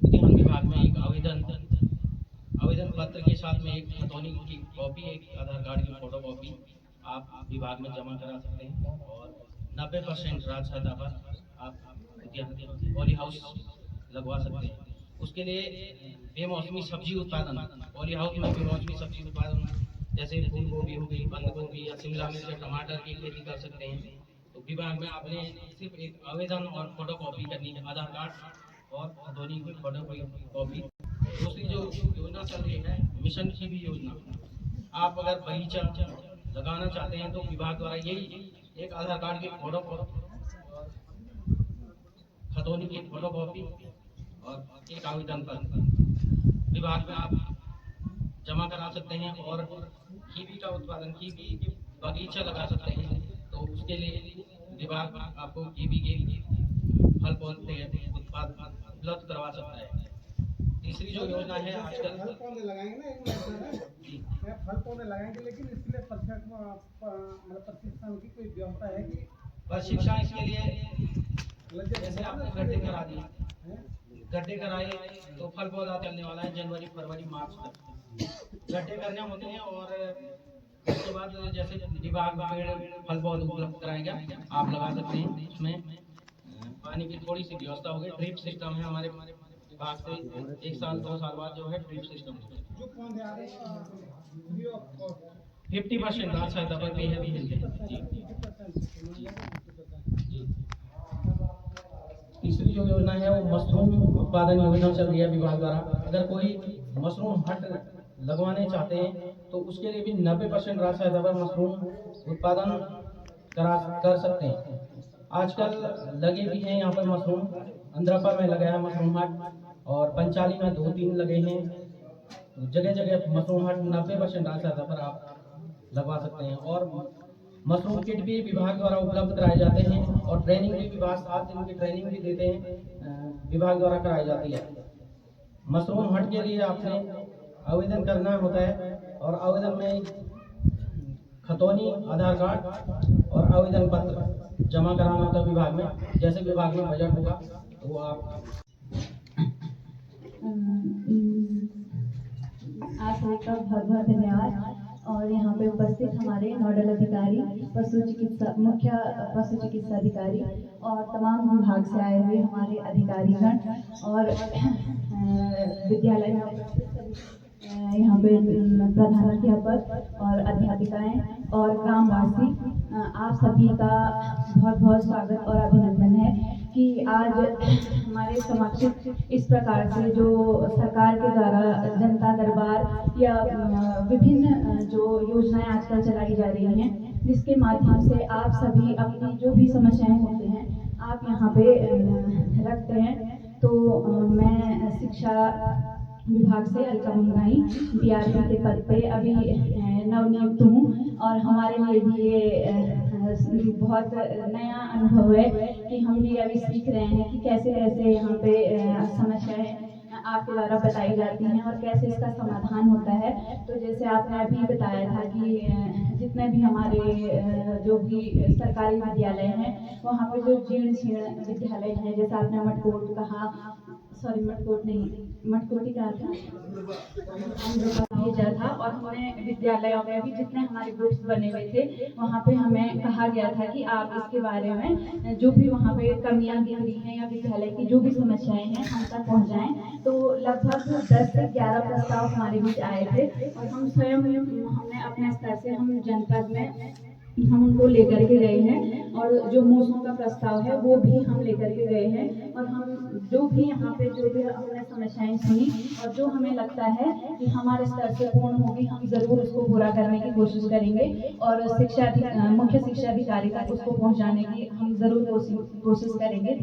उद्यान विभाग में एक आवेदन पत्र के साथ में एक खतौनी की कॉपी, एक आधार कार्ड की फोटो कॉपी आप विभाग में जमा करा सकते हैं और 90% राज सहायता पर आप उद्यान पॉली हाउस लगवा सकते हैं। उसके लिए बेमौसमी सब्जी उत्पादन, पॉली हाउस में बेमौसमी सब्जी उत्पादन जैसे फूल गोभी हो गई, बंद गोभी या शिमला मिर्च या टमाटर की खेती कर सकते हैं। तो विभाग में आपने सिर्फ एक आवेदन और फोटो कॉपी करनी है, आधार कार्ड और खतौनी की फोटो कॉपी। दूसरी जो योजना चल रही है मिशन की भी योजना, आप अगर बगीचा लगाना चाहते हैं तो विभाग द्वारा यही एक आधार कार्ड की फोटो और खतौनी की फोटो कॉपी और एक आवेदन पत्र विभाग में आप जमा करा सकते हैं और कीवी का उत्पादन, कीवी बगीचा लगा सकते हैं। तो उसके लिए विभाग आपको कीवी के फल पौधे उत्पाद उपलब्ध करवा सकता है। तीसरी जो योजना है आजकल फल पौधे लगाएंगे ना, फल पौधे लगाएंगे, लेकिन इसके लिए प्रशिक्षण की कोई व्यवस्था है कि प्रशिक्षण इसके लिए जैसे आपने गड्ढे करा दिए, गड्ढे कराए तो फल पौधा चलने वाला है जनवरी फरवरी मार्च तक गड्ढे करने होते हैं। और उसके बाद जैसे विभाग पेड़ फल पौधे उपलब्ध कराएगा आप लगा सकते हैं। उसमें पानी की थोड़ी सी व्यवस्था हो गई, ड्रिप सिस्टम है हमारे विभाग से 1 साल 2 साल बाद जो है ड्रिप सिस्टम जो पौधे आ रहे हैं 50% राज सहायता पर भी है जी। तीसरी जो योजना है वो मशरूम उत्पादन योजना चल रही है विभाग द्वारा। अगर कोई मशरूम हट लगवाने चाहते हैं तो उसके लिए भी 90% राज सहायता पर मशरूम उत्पादन कर सकते हैं। आजकल लगे भी हैं यहाँ पर मशरूम, अंद्रापा में लगा है मशरूम हट और पंचाली में 2-3 लगे हैं। जगह जगह मशरूम हट 90% राज सहायता पर आप लगवा सकते हैं। और मशरूम किट भी विभाग द्वारा उपलब्ध कराए जाते हैं और ट्रेनिंग भी विभाग 7 दिन की ट्रेनिंग भी देते हैं, विभाग द्वारा कराई जाती है। मशरूम हट के लिए आपने आवेदन करना होता है और आवेदन में खतौनी, आधार कार्ड और आवेदन पत्र जमा कराना होता है विभाग में। जैसे विभाग में बजट होगा वो आप सबका बहुत बहुत धन्यवाद। और यहाँ पे उपस्थित हमारे नोडल अधिकारी, मुख्य पशु चिकित्सा अधिकारी और तमाम विभाग से आए हुए हमारे अधिकारीगण और विद्यालय में उपस्थित यहाँ पे प्रधानाध्यापक और अध्यापिकाएं और ग्रामवासी, आप सभी का बहुत बहुत स्वागत और अभिनंदन है कि आज हमारे समक्ष इस प्रकार से जो सरकार के द्वारा जनता दरबार या विभिन्न जो योजनाएं आजकल चलाई जा रही हैं, जिसके माध्यम से आप सभी अपनी जो भी समस्याएं होते हैं आप यहाँ पे रखते हैं। तो मैं शिक्षा विभाग से अलका मंगाई DRP के पद पे अभी नवनियुक्त हूँ और हमारे लिए भी ये बहुत नया अनुभव है कि हम भी अभी सीख रहे हैं कि कैसे कैसे यहाँ पे समस्याएं आपके द्वारा बताई जाती हैं और कैसे इसका समाधान होता है। तो जैसे आपने अभी बताया था कि जितने भी हमारे जो भी सरकारी विद्यालय हैं वहाँ पे जो जीर्ण शीर्ण विद्यालय हैं, जैसे आपने मटकोट कहा, सॉरी मटकोट नहीं, मटकोट ही कहा था, भेजा था। और हमने विद्यालयों में भी जितने हमारे ग्रुप्स बने हुए थे वहाँ पे हमें कहा गया था कि आप इसके बारे में जो भी वहाँ पे कमियां दिख रही हैं या विद्यालय की जो भी समस्याएं हैं हम तक पहुँचाएं। तो लगभग 10 से 11 प्रस्ताव हमारे बीच आए थे और हम स्वयं हमने अपने स्तर से हम जनपद में हम उनको लेकर के गए हैं और जो मौसम का प्रस्ताव है वो भी हम लेकर के गए हैं और हम जो भी यहाँ पे जो भी हमने समस्याएं सुनी और जो हमें लगता है कि हमारे स्तर से पूर्ण होगी हम जरूर उसको पूरा करने की कोशिश करेंगे और मुख्य शिक्षा अधिकारी तक उसको पहुँचाने की हम जरूर कोशिश करेंगे।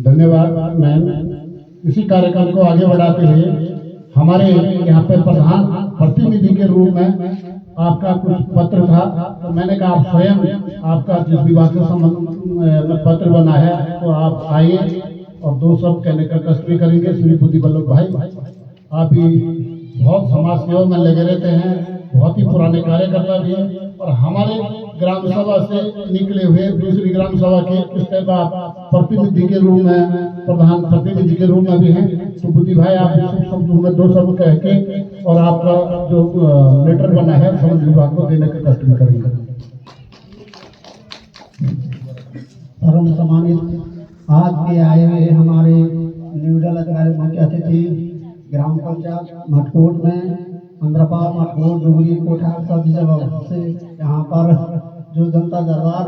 धन्यवाद मैम। इसी कार्यक्रम को आगे बढ़ाते हुए हमारे यहाँ पे प्रधान प्रतिनिधि के रूप में आपका कुछ पत्र था, तो मैंने कहा आप स्वयं आपका जिस विभाग से संबंध में पत्र बना है तो आप आइए और दो शब्द कहने का कष्ट भी करेंगे। श्री बुद्धि वल्लभ भाई, आप ही बहुत समाज सेवा में लगे रहते हैं, बहुत ही पुराने कार्यकर्ता भी हैं और हमारे ग्राम सभा से निकले हुए दूसरी ग्राम सभा के इसके बाद प्रतिनिधि के रूप में, प्रधान प्रतिनिधि के रूप में भी हैं। तो बुद्धि भाई आप शब्दों में दो शब्द कह के और आपका जो लेटर बना है समझ विभाग को देने का कष्ट भी करेंगे। परम सम्मानित आज के आए हुए हमारे नोडल अधिकारी मुख्य अतिथि ग्राम पंचायत मटकोट में अंद्रपा मटकोट डुगरी कोठा सभी जगह से यहाँ पर जो जनता दरबार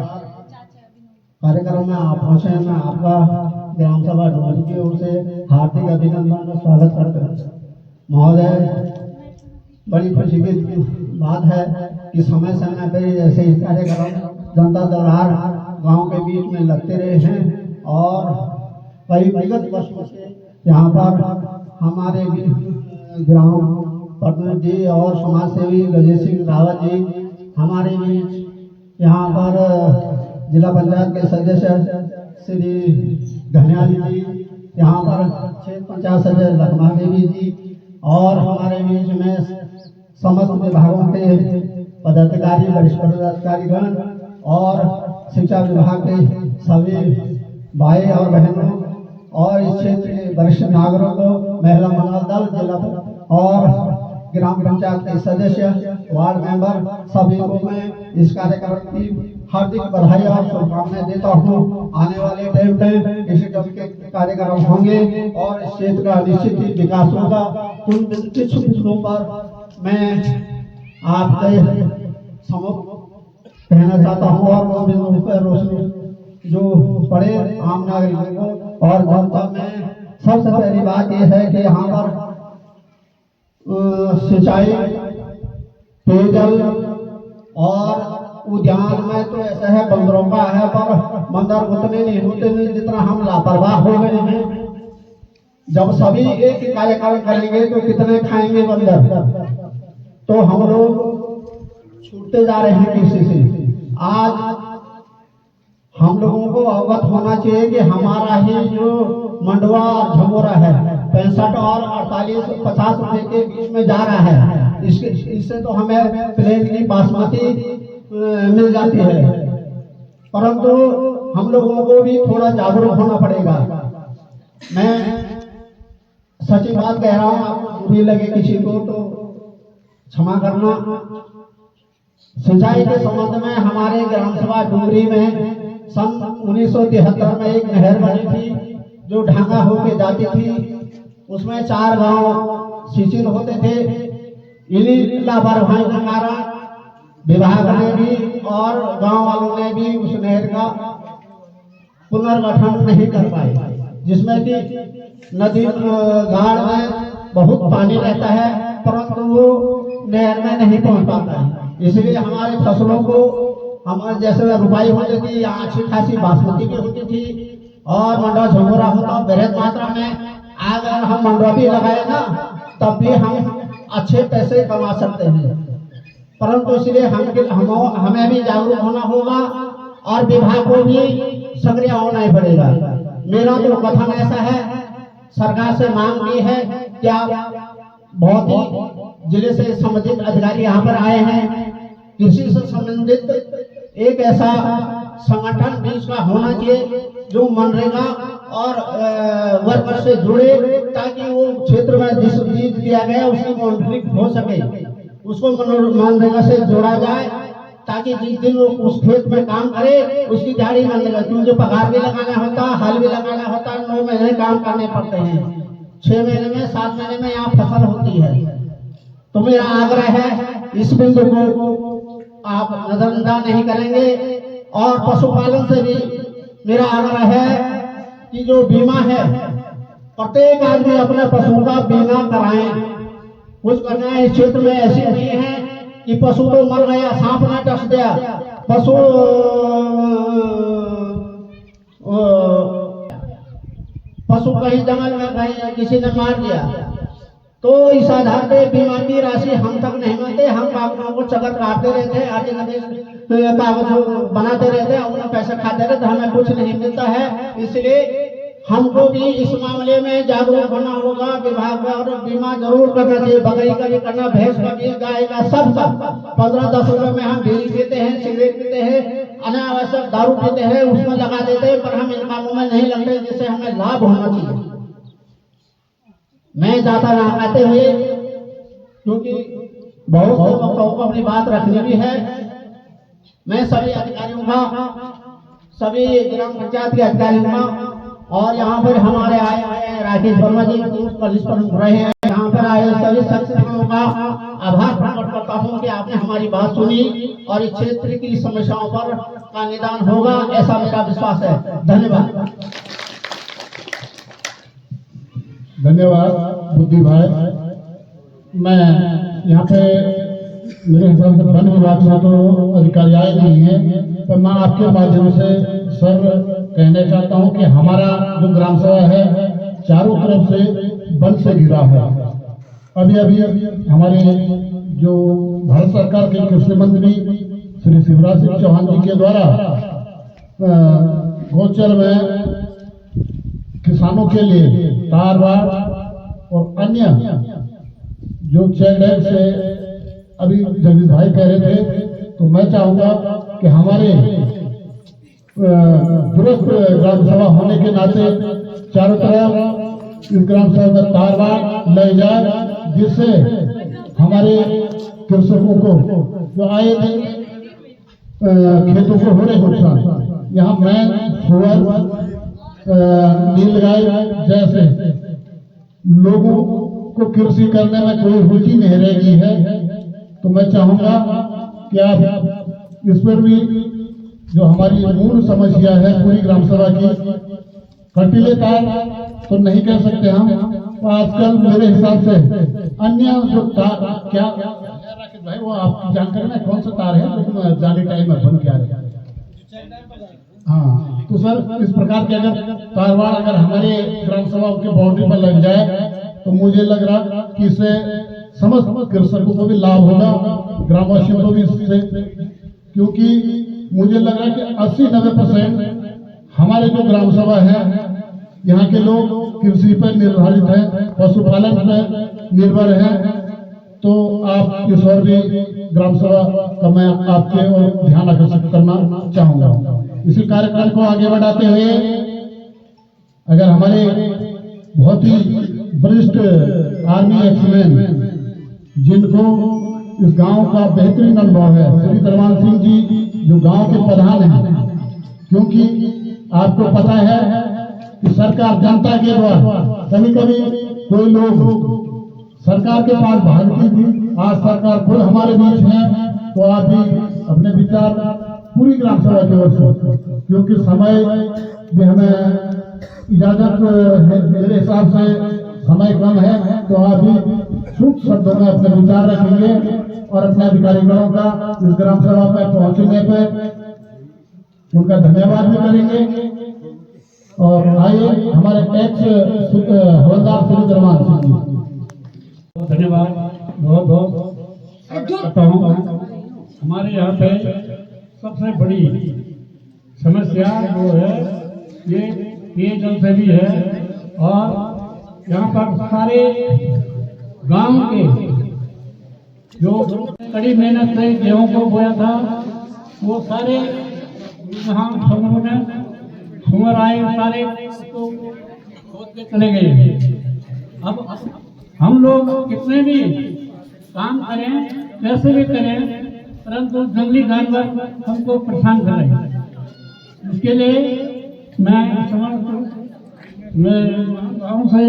कार्यक्रम में आप पहुँचे हैं, मैं आपका ग्राम सभा डुगरी की ओर से हार्दिक अभिनंदन और स्वागत करते हैं। महोदय, बड़ी खुशी की बात है कि समय समय पर ऐसे ही कार्यक्रम जनता दरबार गांव के बीच में लगते रहे हैं और कई विगत वर्षों से यहाँ पर हमारे ग्राम प्रतिनिधि और समाज सेवी गजेश सिंह रावत जी हमारे बीच यहाँ पर जिला पंचायत के सदस्य श्री घनियाली जी, यहाँ पर क्षेत्र पंचायत सदस्य लखमा देवी जी और हमारे बीच में समस्त विभागों के पदाधिकारी, वरिष्ठ पदाधिकारीगण और शिक्षा विभाग के सभी भाई और बहनों और इस क्षेत्र के वरिष्ठ नागरिकों, महिला मंगल दल, जिला और ग्राम पंचायत के सदस्य, वार्ड मेंबर सभी को मैं इस कार्यक्रम की हार्दिक बधाई और शुभकामनाएं देता हूँ। आने वाले टाइम में इसी ढंग के कार्यक्रम होंगे और इस क्षेत्र का निश्चित ही विकास होगा। उन कुछ मुद्दों पर मैं आपके सम्मुख कहना चाहता हूँ और वो बिंदुओं पर रोशनी जो बड़े आम नागरिकों को और जनता में सबसे पहली बात यह है कि यहाँ पर सिंचाई, पेयजल और उद्यान में तो ऐसा है बंदरों का है, पर बंदर उतने नहीं होते नहीं जितना हम लापरवाह हो गए हैं। जब सभी एक ही कार्यक्रम करेंगे तो कितने खाएंगे बंदर, तो हम लोग छूटते जा रहे हैं किसी से। आज हम लोगों को अवगत होना चाहिए कि हमारा ही जो मंडवा और झमोरा है 65 और 48-50 रुपए के बीच में जा रहा है। इससे तो हमें प्लेन की बासमती मिल जाती है, परंतु हम लोगों को भी थोड़ा जागरूक होना पड़ेगा। मैं सच्ची बात कह रहा हूँ, आपको बुरी लगे किसी को तो क्षमा करना। सिंचाई के संबंध में हमारे ग्राम सभा डुंगरी में सन 1973 में एक नहर बनी थी जो ढांगा होके जाती थी, उसमें 4 गांव सिंचित होते थे। इन्हीं लापरवाही के कारण विभाग ने भी और गांव वालों ने भी उस नहर का पुनर्गठन नहीं कर पाए, जिसमें कि नदी गाड़ में बहुत पानी रहता है, परंतु वो नहर में नहीं पहुंच पाता है। इसलिए हमारे फसलों को हमारे जैसे रुपाई होती थी, अच्छी खासी बासमती भी होती थी और मंडवा झंगोरा होता बृहद मात्रा में। अगर हम मंडवा भी लगाए ना, तब भी हम अच्छे पैसे कमा सकते हैं, परंतु इसलिए हमें भी जागरूक होना होगा और विभाग को भी सक्रिय होना ही पड़ेगा। मेरा तो कथन ऐसा है, सरकार से मांग की है कि आप बहुत ही जिले से संबंधित अधिकारी यहाँ पर आए हैं, कृषि से संबंधित एक ऐसा संगठन बीच का होना चाहिए जो मनरेगा और वर्कर से जुड़े, ताकि वो क्षेत्र में जिस बीज दिया गया उसकी मॉनिटरिंग हो सके, उसको मनरेगा से जोड़ा जाए, ताकि जिस दिन वो उस खेत में काम करे उसकी दिहाड़ी मिलेगा। क्योंकि पगार भी लगाना होता, हल भी लगाना होता, 9 महीने काम करने पड़ते हैं, 6 महीने में 7 महीने में यहाँ फसल होती है। तो मेरा आग्रह है इस बिंदु को आप नजरअंदाज नहीं करेंगे। और पशुपालन से भी मेरा आग्रह है कि जो बीमा है, प्रत्येक आदमी अपने पशुओं का बीमा कराएं। कुछ घटनाएं इस क्षेत्र में ऐसी हुई हैं कि पशु तो मर गया, सांप ने डस दिया, पशु कहीं जंगल में कहीं किसी ने मार दिया, तो इस आधार पे बीमा की राशि हम तक नहीं मिलते। हम कागजों को चकर काटते रहते हैं, कागज बनाते रहते हैं, उन्हें पैसे खाते रहते, हमें कुछ नहीं मिलता है। इसलिए हमको भी इस मामले में जागरूक होना होगा। विभाग का और बीमा जरूर करना चाहिए, बकरी का भी करना, भैंस का भी, गाय का, सब 15-10 रुपए में हम बीड़ी पीते हैं, सिगरेट पीते हैं, अनावश्यक दारू पीते हैं, उसमें लगा देते हैं, पर हम इन कामों में नहीं लगते जिससे हमें लाभ होना चाहिए। मैं चाहता ना कहते हुए, क्योंकि बहुत से वक्ताओं को अपनी बात रखनी भी है, मैं सभी अधिकारियों का, सभी ग्राम पंचायत के अधिकारियों का और यहाँ पर हमारे आए हैं राकेश वर्मा जी, पुलिस प्रमुख रहे हैं, यहाँ पर आए सभी सदस्यों का आभार प्रकट करता हूँ कि आपने हमारी बात सुनी और इस क्षेत्र की समस्याओं पर का निदान होगा, ऐसा मेरा विश्वास है। धन्यवाद। धन्यवाद बुद्धि भाई। मैं यहाँ पे मेरे हिसाब से वन विभाग से तो अधिकारी आए नहीं है, तो मैं आपके माध्यम से सर कहना चाहता हूँ कि हमारा जो ग्राम सभा है चारों तरफ से वन से घिरा है। अभी हमारे जो भारत सरकार के कृषि मंत्री श्री शिवराज सिंह चौहान जी के द्वारा गोचर में किसानों के लिए तारवाड़ और अन्य जो चेक डैम से अभी जगदीश भाई कह रहे थे, तो मैं चाहूंगा कि हमारे दुरुस्त ग्राम सभा होने के नाते चारों तरफ इस ग्राम सभा में तारवाड़ ले जाए, जिससे हमारे कृषकों को जो आए दिन खेतों को हो रहे नुकसान, यहाँ मैं सुअर नीलगाय जैसे लोगों को कृषि करने में कोई रुचि नहीं रह गई है। तो मैं चाहूंगा कि आप इस पर भी जो हमारी मूल समस्या है पूरी ग्राम सभा की, कटीले तार तो नहीं कह सकते हम, तो आजकल मेरे हिसाब से अन्य जो तार क्या राकेश भाई वो आप जानकारी में कौन सा तार है लेकिन जाने टाइम में बन क्या है। हाँ, तो सर इस प्रकार के अगर तारवाड़ अगर हमारे ग्राम सभा के बाउंड्री पर लग जाए तो मुझे लग रहा कि इससे समस्त कृषकों को भी लाभ होगा, ग्रामवासियों को भी इससे, क्योंकि मुझे लग रहा है कि 80-90% हमारे जो ग्राम सभा है यहाँ के लोग कृषि पर निर्धारित है, पशुपालन पर निर्भर है। तो आप इस और भी ग्राम सभा का मैं आपके और ध्यान आकर्षित करना चाहूंगा। इसी कार्यक्रम को आगे बढ़ाते हुए अगर हमारे बहुत ही वरिष्ठ आर्मी एक्समैन जिनको इस गांव का बेहतरीन अनुभव है, श्री दरबान सिंह जी जो गांव के प्रधान हैं, क्योंकि आपको पता है कि सरकार जनता के द्वारा कभी कभी कोई लोग सरकार के पास भागती थी, आज सरकार खुद हमारे बीच है, तो आप भी अपने विचार पूरी ग्राम सभा की ओर से, क्योंकि समय भी हमें इजाजत है, मेरे हिसाब से समय कम है, तो आप भी सूक्ष्म शब्दों में अपने विचार रखेंगे और अपने अधिकारीगणों का इस ग्राम सभा में पहुंचने पे उनका धन्यवाद भी करेंगे। और आइए हमारे एक्स हवलदार श्री दरमान सिंह जी। धन्यवाद, बहुत बहुत करता हूँ। हमारे यहाँ पे सबसे बड़ी समस्या जो है ये पेयजल से भी है, और यहाँ पर सारे गांव के जो कड़ी मेहनत से गेहूं को बोया था वो सारे यहाँ समूह ने सुअर आए, सारे उसको खोद के चले गए। अब हम लोग कितने भी काम करें, कैसे भी करें, परंतु जंगली जानवर हमको परेशान कर रहे हैं। इसके लिए मैं गाँव से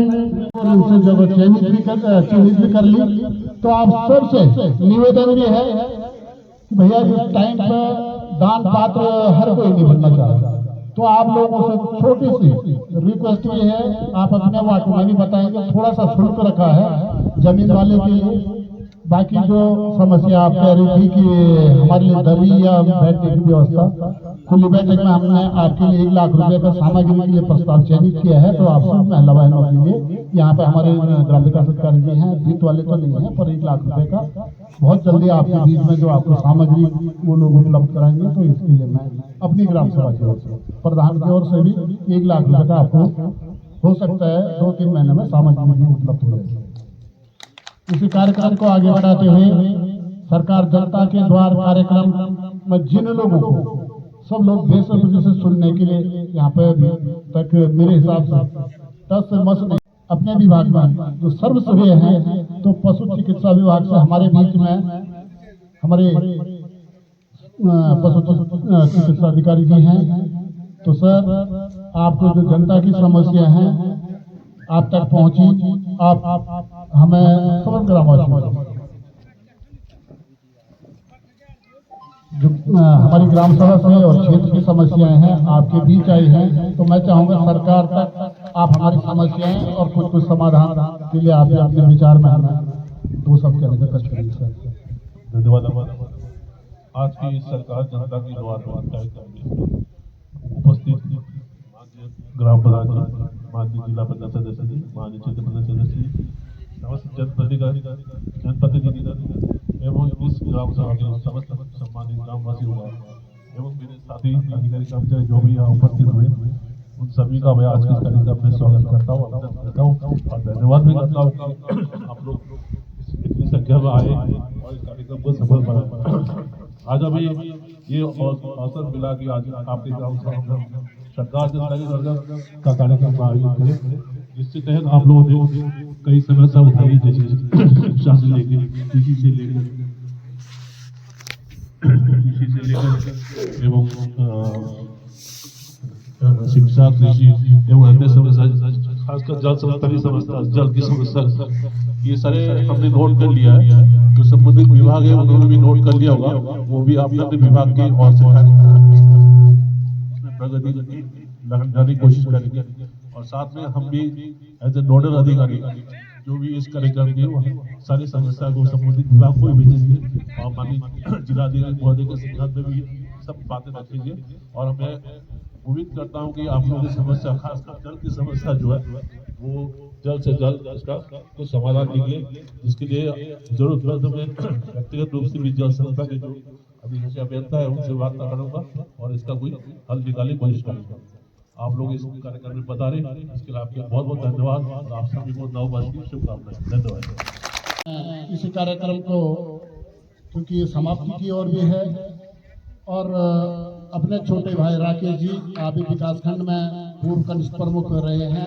उनसे जब चिन्हित भी कर ली, तो आप सबसे निवेदन भी है कि भैया इस टाइम पर दान पात्र हर कोई नहीं बनना चाहता, तो आप लोगों से छोटी सी रिक्वेस्ट ये है, आप अपने वार्ड में भी बताएंगे, थोड़ा सा शुल्क रखा है जमीन वाले के लिए। बाकी जो समस्या आप कह रही थी कि हमारे लिए दरी या बैठने की व्यवस्था, खुली बैठक में हमने आपके लिए 1 लाख रुपए का सामग्री के लिए प्रस्ताव चयनित किया है, तो आप सब महिला बहनों के लिए यहाँ पे हमारे ग्राम विकास अधिकारी जी हैं, वित्त वाले तो नहीं है, पर 1 लाख रुपए का बहुत जल्दी आपके बीच में जो आपको सामग्री वो लोग उपलब्ध कराएंगे, तो इसके लिए मैं अपनी ग्राम सभा की ओर से, प्रधान की ओर से भी 1 लाख रुपए का आपको हो सकता है 2-3 महीने में सामग्री भी उपलब्ध हो जाएगी। इसी कार्यक्रम को आगे बढ़ाते हुए सरकार जनता के द्वार कार्यक्रम में जिन लोगों को सब लोग बेसब्री से सुनने के लिए यहाँ पे अभी तक मेरे हिसाब से 10 से मस नहीं, अपने विभाग में जो सर्वश्रेय है, तो पशु चिकित्सा विभाग से हमारे बीच में हमारे पशु चिकित्सा अधिकारी जी हैं। तो सर, आपको जो जनता की समस्या है आप तक पहुंची, आप हमें समझ ग्रामवासियों जो हमारी ग्राम सभा से और क्षेत्र की समस्याएं हैं आपके बीच आई हैं, तो मैं चाहूंगा सरकार तक आप हमारी समस्याएं और कुछ समाधान के लिए आप अपने विचार में हमें 2 शब्द कहने का कष्ट करिए सर। धन्यवाद। आज की सरकार जनता की द्वार उपस्थित ग्राम प्रधान जी, माननीय जिला पंचायत सदस्य जी, माननीय क्षेत्र पंचायत सदस्य, जनप्रतिनिधि एवं इस ग्राम सभा के समस्त सम्मानित ग्रामवासी हुआ एवं मेरे साथी अधिकारी कर्मचारी जो भी यहाँ उपस्थित हुए, उन सभी का मैं आज के कार्यक्रम में स्वागत करता हूँ, अभिनंदन करता हूँ और धन्यवाद भी करता हूँ कि आप लोग इतनी संख्या में आए और इस कार्यक्रम को सफल बनाए। आज हमें ये अवसर मिला कि आज आपके ग्राम सभा सरकार जनता के द्वार का कार्यक्रम आयोजित करें, जिसके तहत आप लोगों ने कई समस्या उठाई, जैसे शिक्षा से लेकर कृषि से लेकर एवं शिक्षा, कृषि एवं अन्य समस्या, खासकर जल संसाधन समस्या, जल की समस्या, ये सारे हमने नोट कर लिया है। जो संबंधित विभाग है उन्होंने भी नोट कर लिया होगा, वो भी आप अपने विभाग के और से प्रगति लाने की कोशिश करेंगे। और साथ में हम भी एज ए नोडल अधिकारी जो भी इस कार्यक्रम के सारी समस्या को संबंधित विभाग को भेजेंगे और माननीय जिलाधिकारी महोदय के संदर्भ में भी सब बातें रखेंगे। और मैं उम्मीद करता हूं कि आप लोगों की समस्या, खासकर जल की समस्या जो है वो जल्द से जल्द इसका तो समाधान निकले, जिसके लिए जरूरतमंद में व्यक्तिगत रूप से भी जल संस्था के जो अधिकारी अभियंता है उनसे वार्ता करूंगा और इसका कोई हल निकालने की कोशिश करूंगा। आप लोग इस कार्यक्रम में बता रहे हैं, इसके लिए आपके बहुत बहुत धन्यवाद और आप सभी को नववर्ष की शुभकामनाएं। धन्यवाद। इसी कार्यक्रम को क्योंकि समाप्ति की ओर भी है और अपने छोटे भाई राकेश जी, आप भी विकासखंड में पूर्व कनिष्ठ प्रमुख रहे हैं,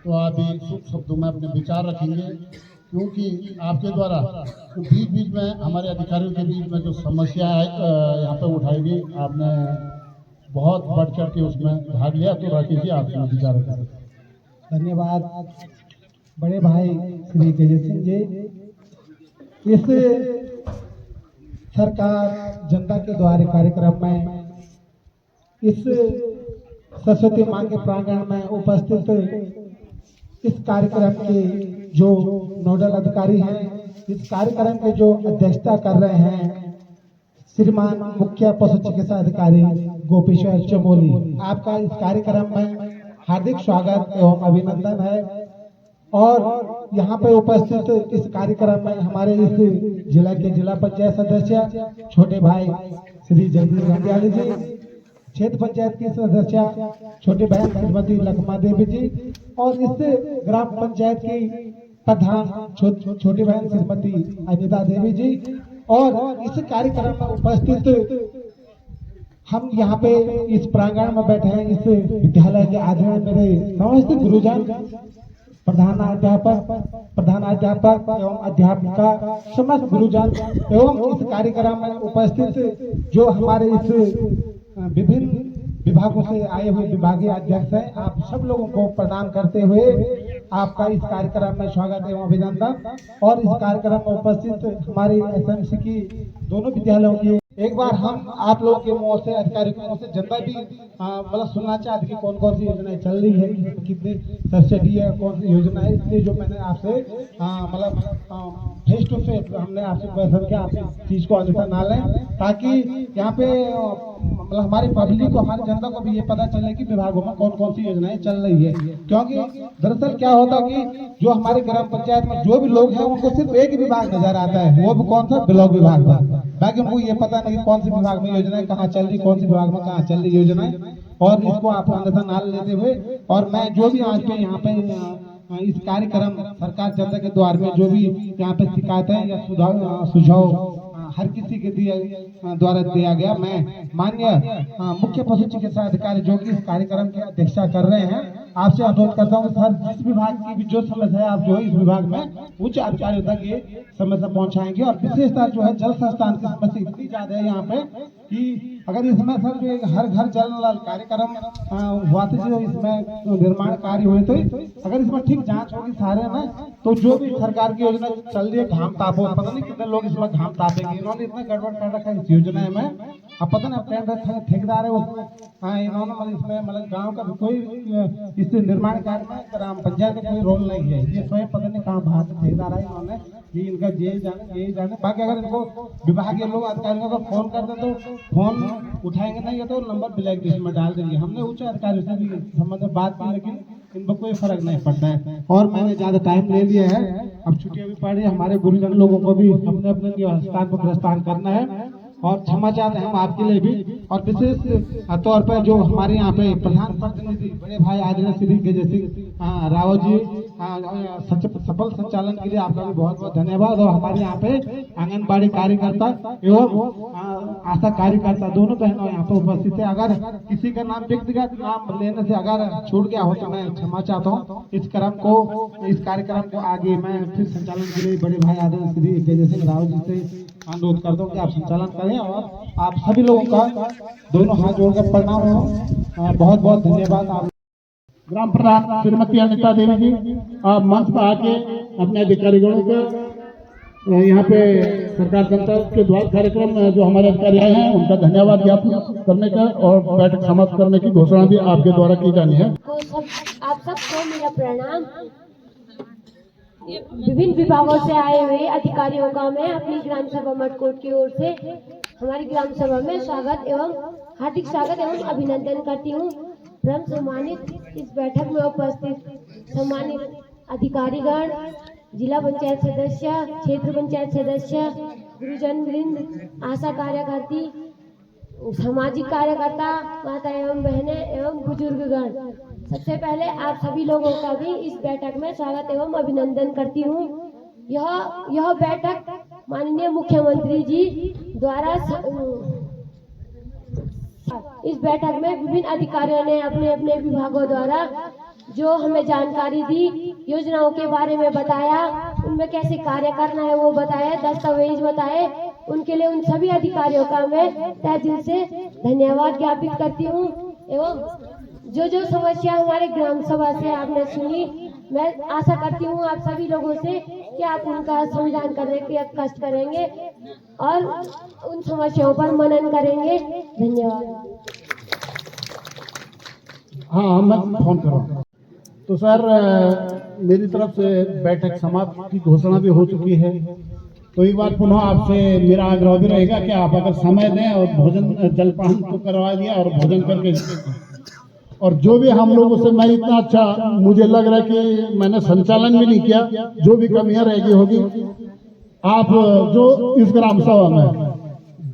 तो आप भी शुभ शब्दों में अपने विचार रखेंगे, क्योंकि आपके द्वारा तो बीच बीच में हमारे अधिकारियों के बीच में जो समस्या यहाँ पे उठाई गई, आपने बहुत बढ़ चढ़ के उसमें भाग लिया। तो राकेश जी, आप विचार करें। धन्यवाद बड़े भाई श्री तेजस्वी सिंह जी। इस सरकार जनता के द्वार कार्यक्रम में इस सरस्वती मां के प्रांगण में उपस्थित इस कार्यक्रम के जो नोडल अधिकारी हैं, इस कार्यक्रम के जो अध्यक्षता कर रहे हैं श्रीमान मुख्य पशु चिकित्सा अधिकारी गोपेश्वर चमोली, आपका इस कार्यक्रम में हार्दिक स्वागत एवं अभिनंदन है। और यहाँ पे उपस्थित इस कार्यक्रम में हमारे इस जिला के जिला पंचायत सदस्य छोटे भाई श्री जगदीश घंटियाली जी, क्षेत्र पंचायत की सदस्य छोटे बहन श्रीमती लखमा देवी जी, और इस ग्राम पंचायत की प्रधान छोटी बहन श्रीमती अनिता देवी जी, और इस कार्यक्रम में उपस्थित हम यहाँ पे इस प्रांगण में बैठे हैं इस विद्यालय के आदरणीय मेरे समस्त गुरुजन, प्रधानाध्यापक एवं अध्यापिका, समस्त गुरुजन एवं इस कार्यक्रम में उपस्थित जो हमारे इस विभिन्न विभागों से आए हुए विभागीय अध्यक्ष हैं, आप सब लोगों को प्रणाम करते हुए आपका इस कार्यक्रम में स्वागत एवं अभिनंदन। और इस कार्यक्रम में उपस्थित हमारी एसएमसी की दोनों विद्यालयों की एक बार हम आप लोगों के मुंह से, अधिकारियों के मुंह से जनता भी मतलब सुनना चाहते कि कौन कौन सी योजनाएं चल रही है, कितनी सब्सिडी है, कौन सी योजना है। इसलिए जो मैंने आपसे मतलब फेस टू फेस हमने आपसे क्वेश्चन किया, आप इस चीज को अन्यथा ना लें, ताकि यहाँ पे मतलब हमारे पब्लिक को, हमारी जनता को भी ये पता चले कि विभागों में कौन कौन सी योजनाएं चल रही है। क्योंकि दरअसल क्या होता कि जो हमारे ग्राम पंचायत में जो भी लोग हैं उनको सिर्फ एक ही विभाग नजर आता है, वो भी कौन सा, ब्लॉक विभाग का, बाकी उनको ये पता नहीं कौन सी विभाग में योजनाएं कहाँ चल रही, कौन सी विभाग में कहाँ चल रही योजनाएं। और इसको आप अन्यथा ना लेते हुए, और मैं जो भी आज पे यहाँ पे इस कार्यक्रम सरकार जनता के द्वार में जो भी यहाँ पे शिकायतें या सुझाव हर किसी के द्वारा दिया गया, मैं माननीय मुख्य पशु चिकित्सा अधिकारी जो कि इस कार्यक्रम की अध्यक्षता कर रहे हैं, आपसे अनुरोध करता हूँ सर, जिस विभाग की भी जो समस्या है आप जो है इस विभाग में उच्च अधिकारियों तक ये समस्या पहुंचाएंगे। और विशेषता जो है जल संस्थान की समस्या इतनी ज्यादा है यहाँ पे कि अगर इसमें सर जो हर घर जल नल कार्यक्रम हुआ था, जो इसमें निर्माण कार्य हुए थे, अगर इसमें ठीक जांच होगी सारे में, तो जो भी सरकार की योजना चल रही है घाम ताप, पता नहीं कितने लोग इसमें घाम तापेंगे। इन्होंने इतना गड़बड़ कर रखा है इस योजना में, अब पता नहीं ठेकेदार है वो, इन्होंने मतलब इसमें मतलब गाँव का भी कोई इस निर्माण कार्य में ग्राम पंचायत का कोई रोल नहीं है। ये स्वयं पता नहीं कहाँ बाहर से ठेकेदार है, इन्होंने ये इनका यही जाने। बाकी अगर इनको विभागीय लोग अधिकारियों को फोन करते तो फोन उठाएंगे नहीं, तो नंबर ब्लैक लिस्ट में डाल देंगे। हमने उच्च अधिकारियों से भी संबंध में बात की, लेकिन इनको कोई फर्क नहीं पड़ता है। और मैंने ज्यादा टाइम ले लिया है, अब छुट्टियां भी पड़ रही है, हमारे गुरुजन लोगों को भी अपने अपने स्थान पर प्रस्थान करना है, और क्षमा चाहते हैं हम आपके लिए भी। और विशेष तौर पर जो हमारे यहाँ पे प्रधान प्रतिनिधि बड़े भाई आदरणीय श्री तेजस्वी सिंह रावत जी, सफल संचालन के लिए आपका भी बहुत बहुत धन्यवाद। और हमारे यहाँ पे आंगनबाड़ी कार्यकर्ता एवं आशा कार्यकर्ता दोनों बहनों यहाँ पे उपस्थित है। अगर किसी का नाम व्यक्तिगत नाम लेने से अगर छूट गया हो तो मैं क्षमा चाहता हूँ। इस कार्यक्रम को आगे मैं फिर संचालन के लिए बड़े भाई आदरणीय श्री तेजस्वी सिंह रावत जी से अनुरोध करता हूँ कि आप संचालन करें, और आप सभी लोगों का दोनों हाथ जोड़कर प्रणाम हो। बहुत बहुत धन्यवाद। आप ग्राम प्रधान श्रीमती अनिता देवी जी, आप मंच पर आके अपने अधिकारीगणों को यहाँ पे सरकार जनता के द्वार कार्यक्रम में जो हमारे अधिकारी आए हैं उनका धन्यवाद ज्ञापन करने का और बैठक समाप्त करने की घोषणा भी आपके द्वारा की जानी है। आप सबको मेरा प्रणाम। विभिन्न विभागों से आए हुए अधिकारियों का मैं अपनी ग्राम सभा मटकोट की ओर से हमारी ग्राम सभा में स्वागत एवं हार्दिक स्वागत एवं अभिनंदन करती हूँ। परम सम्मानित इस बैठक में उपस्थित सम्मानित अधिकारीगण, जिला पंचायत सदस्य, क्षेत्र पंचायत सदस्य, गुरुजन वृंद, आशा कार्यकर्ती, सामाजिक कार्यकर्ता, माता एवं बहनें एवं बुजुर्गगण, सबसे पहले आप सभी लोगों का भी इस बैठक में स्वागत एवं अभिनंदन करती हूँ। यह बैठक माननीय मुख्यमंत्री जी द्वारा इस बैठक में विभिन्न अधिकारियों ने अपने अपने विभागों द्वारा जो हमें जानकारी दी, योजनाओं के बारे में बताया, उनमें कैसे कार्य करना है वो बताया, दस्तावेज बताए, उनके लिए उन सभी अधिकारियों का मैं तहे दिल से धन्यवाद ज्ञापित करती हूँ एवं जो जो समस्या हमारे ग्राम सभा से आपने सुनी, मैं आशा करती हूँ आप सभी लोगों से कि आप उनका समाधान करने के कष्ट करेंगे और उन समस्याओं पर मनन करेंगे। धन्यवाद। हाँ, मैं फोन कर रहा हूँ। तो सर, मेरी तरफ से बैठक समाप्त की घोषणा भी हो चुकी है। तो एक बार पुनः आपसे मेरा आग्रह भी रहेगा कि आप अगर समय दें और भोजन जलपान तो करवा दिया और भोजन करके, और जो भी हम लोगों से, मैं इतना अच्छा मुझे लग रहा है कि मैंने संचालन भी नहीं किया, जो भी कमियां रहेगी होगी, आप जो इस ग्राम सभा में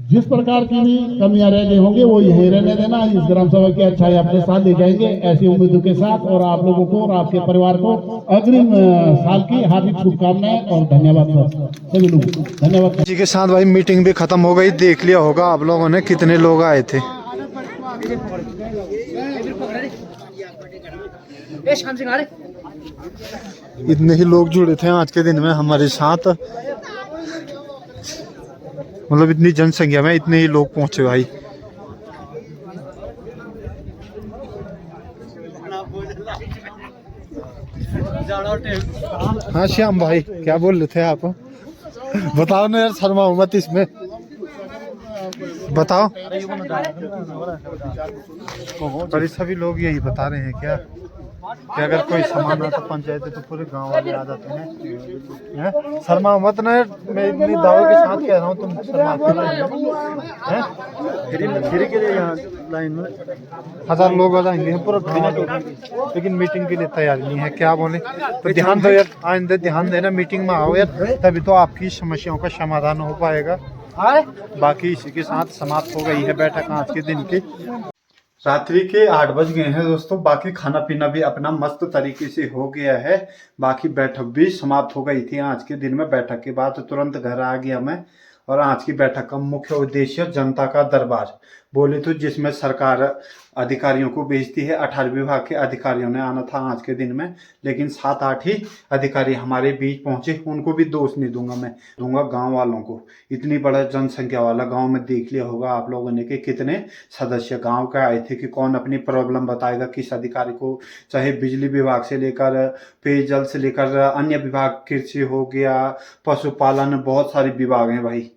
जिस प्रकार की भी कमियां रह गई होंगी वो यहीं रहने देना। इस ग्राम सभा की अच्छाई अपने साथ ले जाएंगे, ऐसी उम्मीदों के साथ। और आप लोगों को और आपके परिवार को अग्रिम साल की हार्दिक शुभकामनाएं और धन्यवाद सर, सभी लोग धन्यवाद जी के साथ भाई मीटिंग भी खत्म हो गई। देख लिया होगा आप लोगों ने कितने लोग आए थे। इतने ही लोग जुड़े थे आज के दिन में हमारे साथ, मतलब इतनी जनसंख्या में इतने ही लोग पहुंचे भाई। हाँ श्याम भाई, क्या बोल रहे थे आप? बताओ ना यार, शर्माओ मत इसमें, बताओ। पर सभी लोग यही बता रहे हैं क्या कि अगर कोई सामान आता पंचायत तो पूरे गांव वाले आ जाते हैं। शर्मा मत ना, मैं इतनी दावे के साथ कह रहा हूँ, तुम शर्मा क्यों रहे हो? लाइन में 1000 लोग आ जाएंगे पूरा गाँव, लेकिन मीटिंग के लिए तैयार नहीं है। क्या बोले? तो ध्यान दो यार, आइंदा ध्यान देना, मीटिंग में आओ यार, तभी तो आपकी समस्याओं का समाधान हो पाएगा। बाकी इसी के साथ समाप्त हो गई है बैठक आज के दिन की। रात्रि के 8 बज गए हैं दोस्तों। बाकी खाना पीना भी अपना मस्त तरीके से हो गया है। बाकी बैठक भी समाप्त हो गई थी आज के दिन में। बैठक के बाद तुरंत घर आ गया मैं। और आज की बैठक का मुख्य उद्देश्य जनता का दरबार बोले तो, जिसमें सरकार अधिकारियों को भेजती है। 18 विभाग के अधिकारियों ने आना था आज के दिन में, लेकिन 7-8 ही अधिकारी हमारे बीच पहुंचे। उनको भी दोष नहीं दूंगा, मैं दूंगा गांव वालों को। इतनी बड़ा जनसंख्या वाला गांव में देख लिया होगा आप लोगों ने कि कितने सदस्य गांव के आए थे, कि कौन अपनी प्रॉब्लम बताएगा किस अधिकारी को। चाहे बिजली विभाग से लेकर पेयजल से लेकर अन्य विभाग, कृषि हो गया, पशुपालन, बहुत सारे विभाग हैं भाई,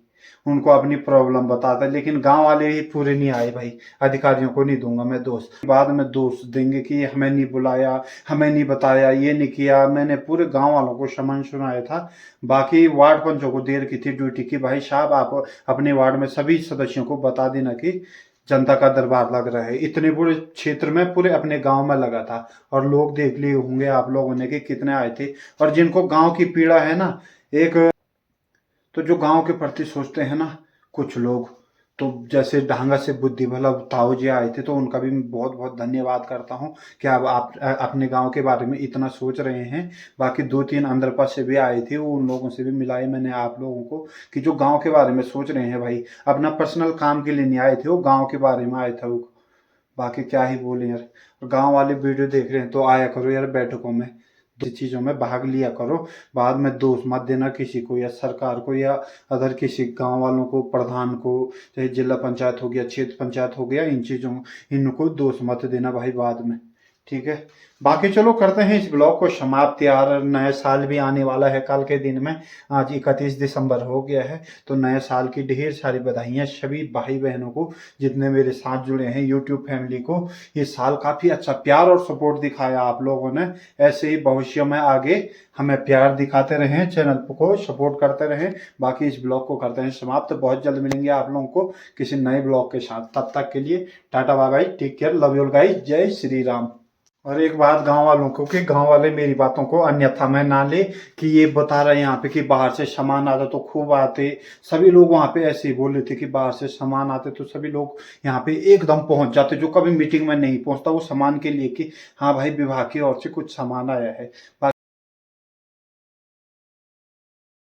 उनको अपनी प्रॉब्लम बताता है। लेकिन गांव वाले ही पूरे नहीं आए भाई। अधिकारियों को नहीं दूंगा मैं दोष, बाद में दोष देंगे कि हमें नहीं बुलाया, हमें नहीं बताया, ये नहीं किया। मैंने पूरे गांव वालों को समन सुनाया था। बाकी वार्ड पंचों को देर की थी ड्यूटी की, भाई साहब आप अपने वार्ड में सभी सदस्यों को बता देना कि जनता का दरबार लग रहा है। इतने बड़े क्षेत्र में पूरे अपने गांव में लगा था। और लोग देख लिए होंगे आप लोगों ने कि कितने आए थे। और जिनको गांव की पीड़ा है ना, एक तो जो गांव के प्रति सोचते हैं ना कुछ लोग, तो जैसे ढांगा से बुद्धि भला ताऊ जी आए थे, तो उनका भी मैं बहुत बहुत धन्यवाद करता हूं कि अब आप अपने गांव के बारे में इतना सोच रहे हैं। बाकी 2-3 अंदरपा से भी आए थे, उन लोगों से भी मिलाए मैंने आप लोगों को कि जो गांव के बारे में सोच रहे हैं भाई। अपना पर्सनल काम के लिए नहीं आए थे, वो गाँव के बारे में आए थे वो। बाकी क्या ही बोले यार, गाँव वाले वीडियो देख रहे हैं तो आया करो यार बैठकों में, चीजों में भाग लिया करो। बाद में दोष मत देना किसी को, या सरकार को, या अदर किसी गांव वालों को, प्रधान को, चाहे जिला पंचायत हो गया, क्षेत्र पंचायत हो गया, इन चीजों इनको दोष मत देना भाई बाद में, ठीक है। बाकी चलो करते हैं इस ब्लॉग को समाप्त यार। नया साल भी आने वाला है कल के दिन में। आज 31 दिसंबर हो गया है, तो नए साल की ढेर सारी बधाइयाँ सभी भाई बहनों को जितने मेरे साथ जुड़े हैं, यूट्यूब फैमिली को। ये साल काफ़ी अच्छा प्यार और सपोर्ट दिखाया आप लोगों ने। ऐसे ही भविष्य में आगे हमें प्यार दिखाते रहें, चैनल को सपोर्ट करते रहें। बाकी इस ब्लॉग को करते हैं समाप्त। बहुत जल्द मिलेंगे आप लोगों को किसी नए ब्लॉग के साथ। तब तक के लिए tata bye bye, take care, love you guys, जय श्री राम। और एक बात गांव वालों को कि गांव वाले मेरी बातों को अन्यथा में ना ले कि ये बता रहे हैं यहाँ पे कि बाहर से सामान आता तो खूब आते। सभी लोग वहाँ पे ऐसे ही बोल रहे थे कि बाहर से सामान आते तो सभी लोग यहाँ पे एकदम पहुंच जाते। जो कभी मीटिंग में नहीं पहुंचता वो सामान के लिए कि हाँ भाई विभाग की ओर से कुछ सामान आया है।